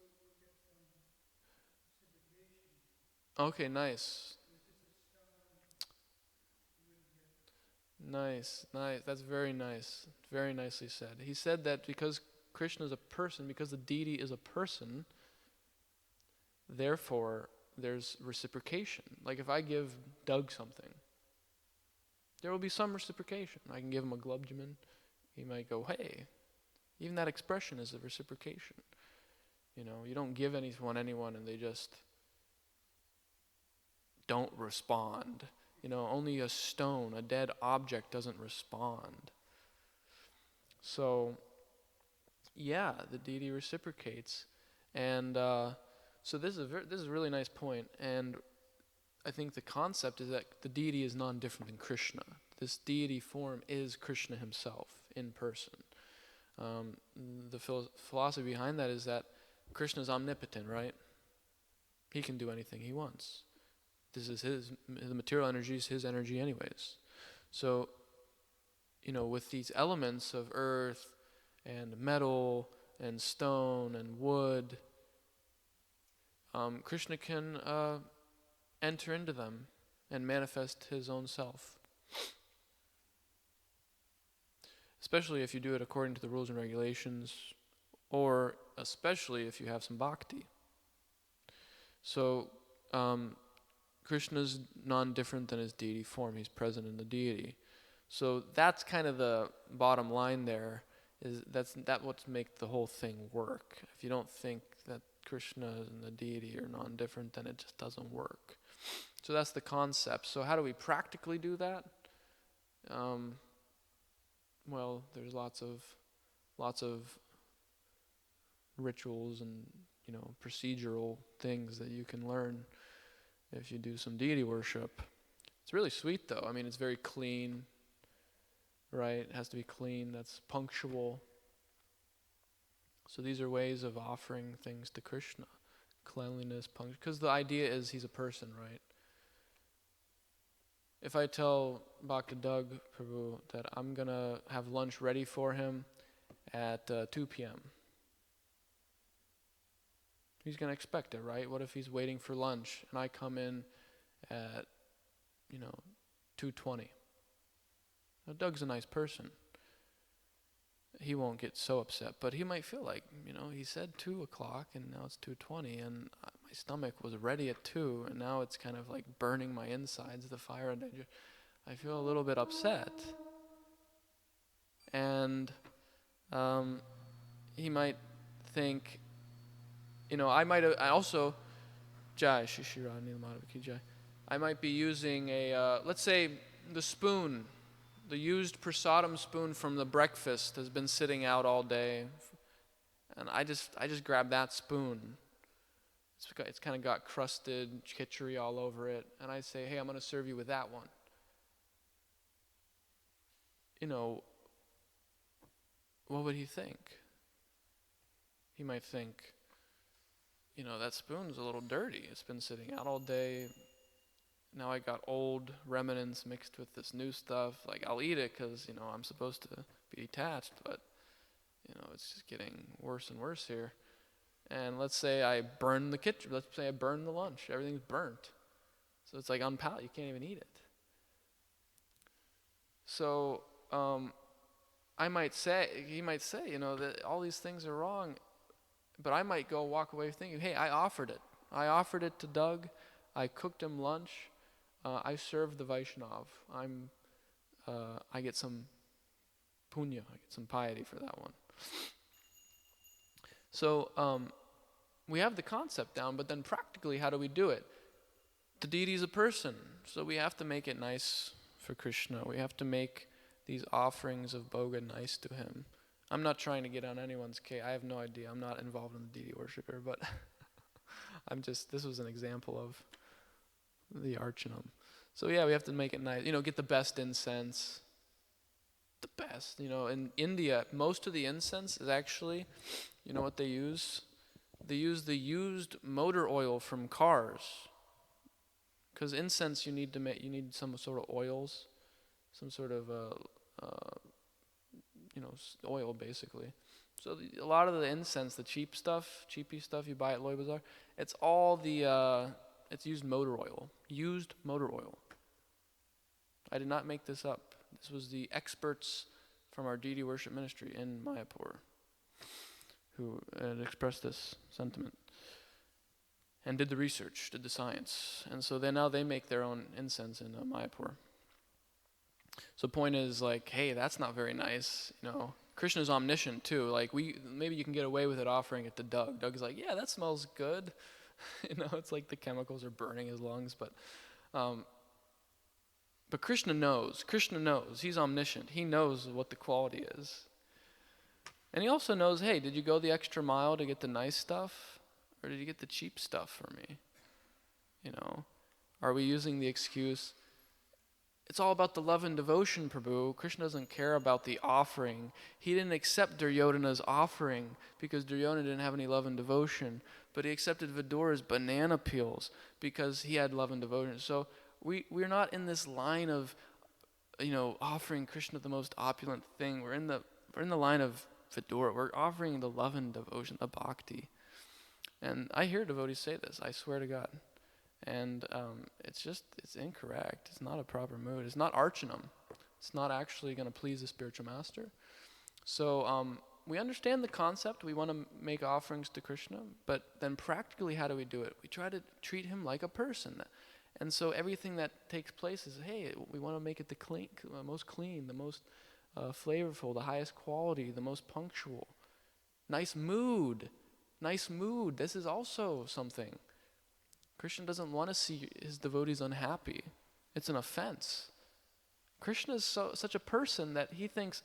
Okay, nice. Nice. That's very nice. Very nicely said. He said that because Krishna is a person, because the deity is a person, therefore there's reciprocation. Like if I give Doug something, there will be some reciprocation. I can give him a glubjamin. He might go, hey. Even that expression is a reciprocation. You don't give anyone and they just don't respond. Only a stone, a dead object doesn't respond. So, yeah, the deity reciprocates. And so this is a really nice point. And I think the concept is that the deity is non-different than Krishna. This deity form is Krishna himself in person. The philosophy behind that is that Krishna is omnipotent, right? He can do anything he wants. This is the material energy is his energy anyways. So, with these elements of earth and metal and stone and wood, Krishna can enter into them and manifest his own self. Especially if you do it according to the rules and regulations, or especially if you have some bhakti. So, Krishna's non-different than his deity form. He's present in the deity. So that's kind of the bottom line there, is that's what makes the whole thing work. If you don't think that Krishna and the deity are non-different, then it just doesn't work. So that's the concept. So how do we practically do that? Well, there's lots of rituals and procedural things that you can learn if you do some deity worship. It's really sweet though. It's very clean, right? It has to be clean. That's punctual. So these are ways of offering things to Krishna. Cleanliness, because the idea is he's a person, right? If I tell Bhakta Doug, Prabhu, that I'm going to have lunch ready for him at 2 p.m., he's going to expect it, right? What if he's waiting for lunch and I come in at, 2:20? Now, Doug's a nice person. He won't get so upset, but he might feel like, he said 2 o'clock and now it's 2:20 and my stomach was ready at 2, and now it's kind of like burning my insides, the fire, and I feel a little bit upset. And he might think, I also, Jai, Shishira Nilamadhavaki Jai, I might be using let's say the spoon, the used prasadam spoon from the breakfast has been sitting out all day, and I just grab that spoon. It's kind of got crusted khichdi all over it, and I say, hey, I'm going to serve you with that one. What would he think? He might think, that spoon's a little dirty. It's been sitting out all day. Now I got old remnants mixed with this new stuff. Like, I'll eat it because, I'm supposed to be detached, but, it's just getting worse and worse here. And let's say I burn the kitchen. Let's say I burn the lunch. Everything's burnt. So it's like unpalatable. You can't even eat it. So he might say, that all these things are wrong, but I might walk away thinking, hey, I offered it. I offered it to Doug. I cooked him lunch. I served the Vaishnav. I get some punya. I get some piety for that one. So we have the concept down, but then practically, how do we do it? The deity is a person, so we have to make it nice for Krishna. We have to make these offerings of bhoga nice to him. I'm not trying to get on anyone's case. I have no idea. I'm not involved in the deity worshiper, but this was an example of the archanam. So yeah, we have to make it nice. Get the best incense. The best. In India, most of the incense is actually, what they use? They use the used motor oil from cars. Because incense, you need some sort of oils, some sort of oil basically. So a lot of the incense, the cheapy stuff you buy at Loy Bazaar, it's all it's used motor oil. Used motor oil. I did not make this up. This was the experts from our deity worship ministry in Mayapur who expressed this sentiment and did the research, did the science. And so now they make their own incense in Mayapur. So point is hey, that's not very nice. Krishna's omniscient too. Maybe you can get away with it offering it to Doug. Doug's like, yeah, that smells good. It's like the chemicals are burning his lungs, but Krishna knows. He's omniscient. He knows what the quality is. And he also knows, hey, did you go the extra mile to get the nice stuff? Or did you get the cheap stuff for me? Are we using the excuse, it's all about the love and devotion, Prabhu. Krishna doesn't care about the offering. He didn't accept Duryodhana's offering because Duryodhana didn't have any love and devotion. But he accepted Vidura's banana peels because he had love and devotion. So we're not in this line of, offering Krishna the most opulent thing. We're in the line of Vidura. We're offering the love and devotion, the bhakti. And I hear devotees say this, I swear to God. And it's incorrect. It's not a proper mood. It's not archanam. It's not actually going to please the spiritual master. So we understand the concept. We want to make offerings to Krishna. But then practically, how do we do it? We try to treat him like a person. And so everything that takes place is, hey, we want to make it the most clean, the most flavorful, the highest quality, the most punctual. Nice mood. This is also something. Krishna doesn't want to see his devotees unhappy. It's an offense. Krishna is such a person that he thinks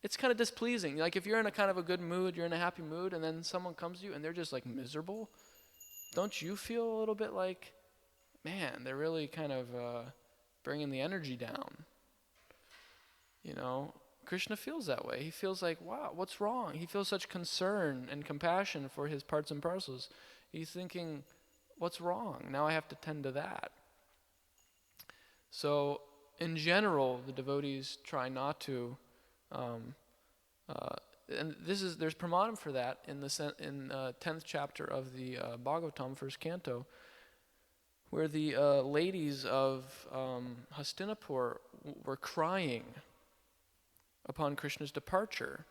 it's kind of displeasing. Like if you're in a kind of a good mood, you're in a happy mood, and then someone comes to you and they're just miserable, don't you feel a little bit like, man, they're really kind of bringing the energy down? Krishna feels that way. He feels like, wow, what's wrong? He feels such concern and compassion for his parts and parcels. He's thinking, what's wrong? Now I have to tend to that. So, in general, the devotees try not to, and there's pramadam for that in the 10th chapter of the Bhagavatam, first canto, where the ladies of Hastinapur were crying upon Krishna's departure.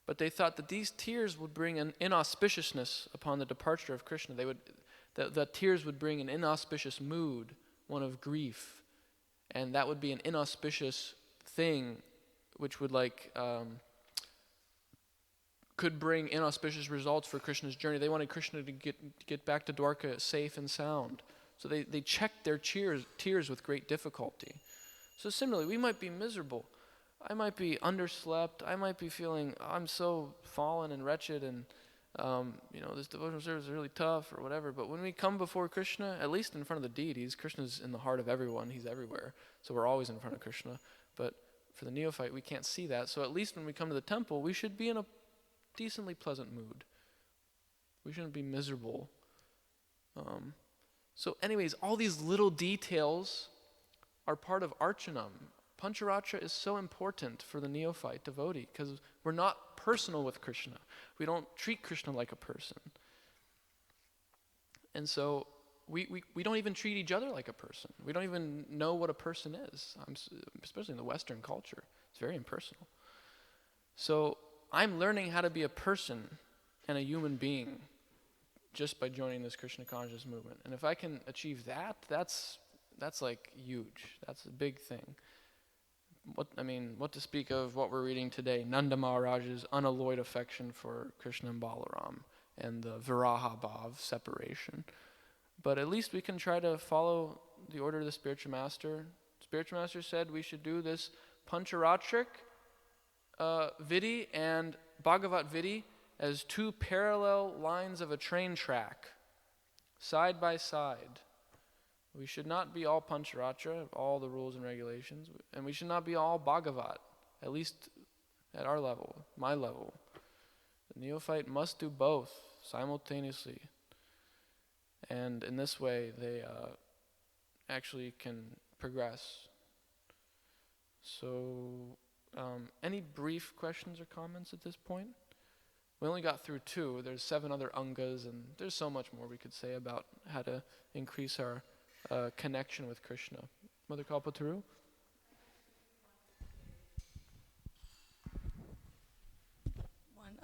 But they thought that these tears would bring an inauspiciousness upon the departure of Krishna. that tears would bring an inauspicious mood, one of grief, and that would be an inauspicious thing, which would could bring inauspicious results for Krishna's journey. They wanted Krishna to get back to Dwarka safe and sound. So they checked their tears with great difficulty. So similarly, we might be miserable. I might be underslept. I might be feeling, I'm so fallen and wretched, and this devotional service is really tough or whatever. But when we come before Krishna, at least in front of the deities, Krishna's in the heart of everyone. He's everywhere. So we're always in front of Krishna. But for the neophyte, we can't see that. So at least when we come to the temple, we should be in a decently pleasant mood. We shouldn't be miserable. So anyways, all these little details are part of Archanam. Pancharatra is so important for the neophyte devotee because we're not personal with Krishna. We don't treat Krishna like a person. And so we don't even treat each other like a person. We don't even know what a person is, especially in the Western culture. It's very impersonal. So I'm learning how to be a person and a human being just by joining this Krishna conscious movement. And if I can achieve that, that's like huge. That's a big thing. What to speak of what we're reading today, Nanda Maharaj's unalloyed affection for Krishna and Balaram and the Viraha Bhav, separation. But at least we can try to follow the order of the spiritual master. Spiritual master said we should do this Pancharatrik Vidhi and Bhagavat Vidhi as two parallel lines of a train track, side by side. We should not be all Pancharatra, all the rules and regulations, and we should not be all Bhagavat, at least at our level, my level. The neophyte must do both simultaneously. And in this way, they actually can progress. So, any brief questions or comments at this point? We only got through 2. There's 7 other angas, and there's so much more we could say about how to increase our connection with Krishna. Mother Kalpataru?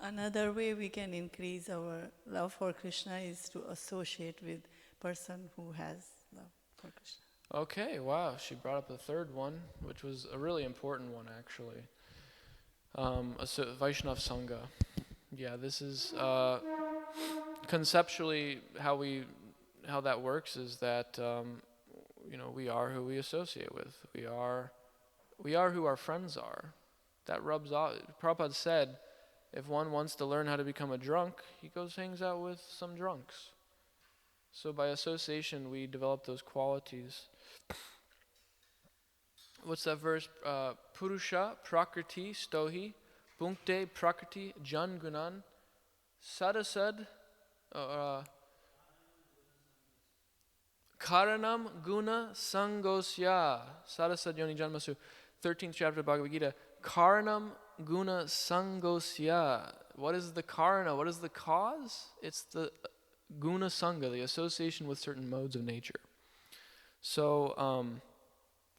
Another way we can increase our love for Krishna is to associate with person who has love for Krishna. Okay, wow, she brought up the third one, which was a really important one, actually. Vaishnav Sangha. Yeah, this is conceptually how that works is that we are who we associate with. We are who our friends are. That rubs off. Prabhupada said, if one wants to learn how to become a drunk, he goes hangs out with some drunks. So by association, we develop those qualities. What's that verse? Purusha prakriti stohi punkte prakriti jan gunan sadasad karanam guna sangosya sadasad yoni janmasu. 13th chapter of Bhagavad Gita. Karanam guna sangosya. What is the karana? What is the cause? It's the guna sangha, the association with certain modes of nature. So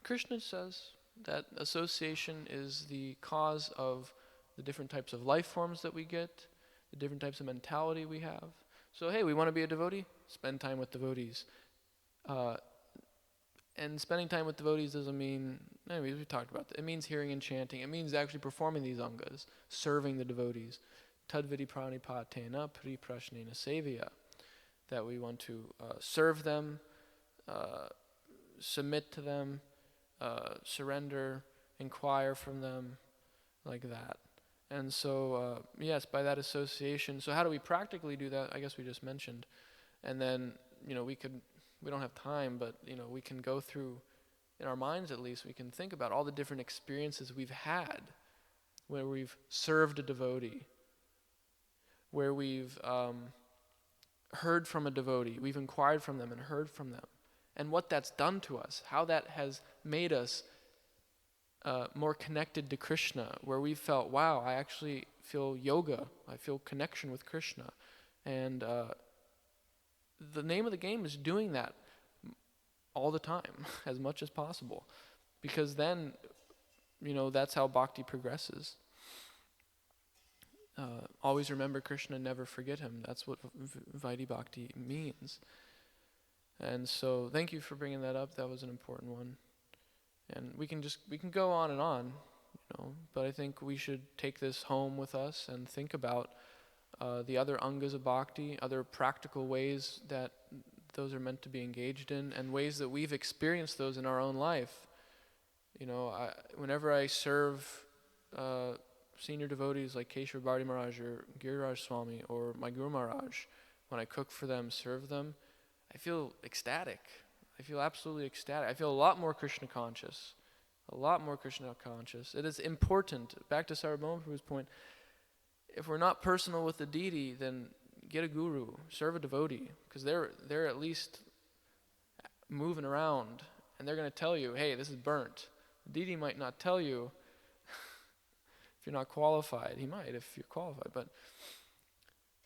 Krishna says that association is the cause of the different types of life forms that we get, the different types of mentality we have. So hey, we want to be a devotee? Spend time with devotees. And spending time with devotees doesn't mean, anyways, we talked about that. It means hearing and chanting. It means actually performing these angas, serving the devotees. Tadvidi pranipatena priprashnena sevya. That we want to serve them, submit to them, surrender, inquire from them, like that. And so, yes, by that association. So how do we practically do that? I guess we just mentioned. And then, we don't have time, but, we can go through, in our minds at least, we can think about all the different experiences we've had where we've served a devotee, where we've heard from a devotee, we've inquired from them and heard from them, and what that's done to us, how that has made us more connected to Krishna, where we felt, wow, I actually feel yoga, I feel connection with Krishna. And the name of the game is doing that all the time, as much as possible, because then, that's how bhakti progresses. Always remember Krishna, never forget him. That's what Vaidhi Bhakti means. And so thank you for bringing that up. That was an important one. And we can go on and on, but I think we should take this home with us and think about the other angas of bhakti, other practical ways that those are meant to be engaged in, and ways that we've experienced those in our own life. Whenever I serve senior devotees like Keshava Bharti Maharaj or Giriraj Swami or my Guru Maharaj, when I cook for them, serve them, I feel ecstatic. I feel absolutely ecstatic. I feel a lot more Krishna conscious. It is important, back to Sarvabhauma Prabhu's point, if we're not personal with the deity, then get a guru, serve a devotee, because they're at least moving around, and they're going to tell you, hey, this is burnt. The deity might not tell you if you're not qualified. He might if you're qualified, but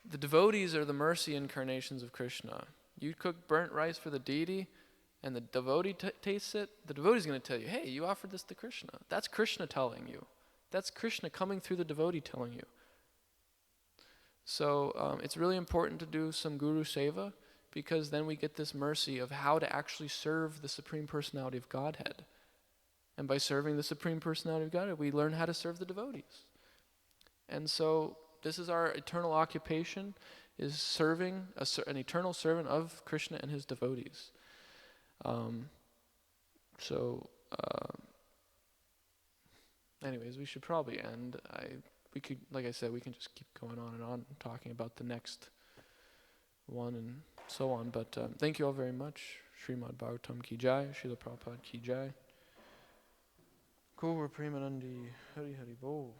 the devotees are the mercy incarnations of Krishna. You cook burnt rice for the deity, and the devotee tastes it, the devotee's going to tell you, hey, you offered this to Krishna. That's Krishna telling you. That's Krishna coming through the devotee telling you. So it's really important to do some Guru Seva, because then we get this mercy of how to actually serve the Supreme Personality of Godhead. And by serving the Supreme Personality of Godhead, we learn how to serve the devotees. And so this is our eternal occupation, is serving an eternal servant of Krishna and his devotees. Anyways, we should probably end. We could, like I said, we can just keep going on and on talking about the next one and so on. But thank you all very much. Srimad Bhagavatam ki jai, Srila Prabhupada ki jai. Gaura Premanandi Hari Hari Bol.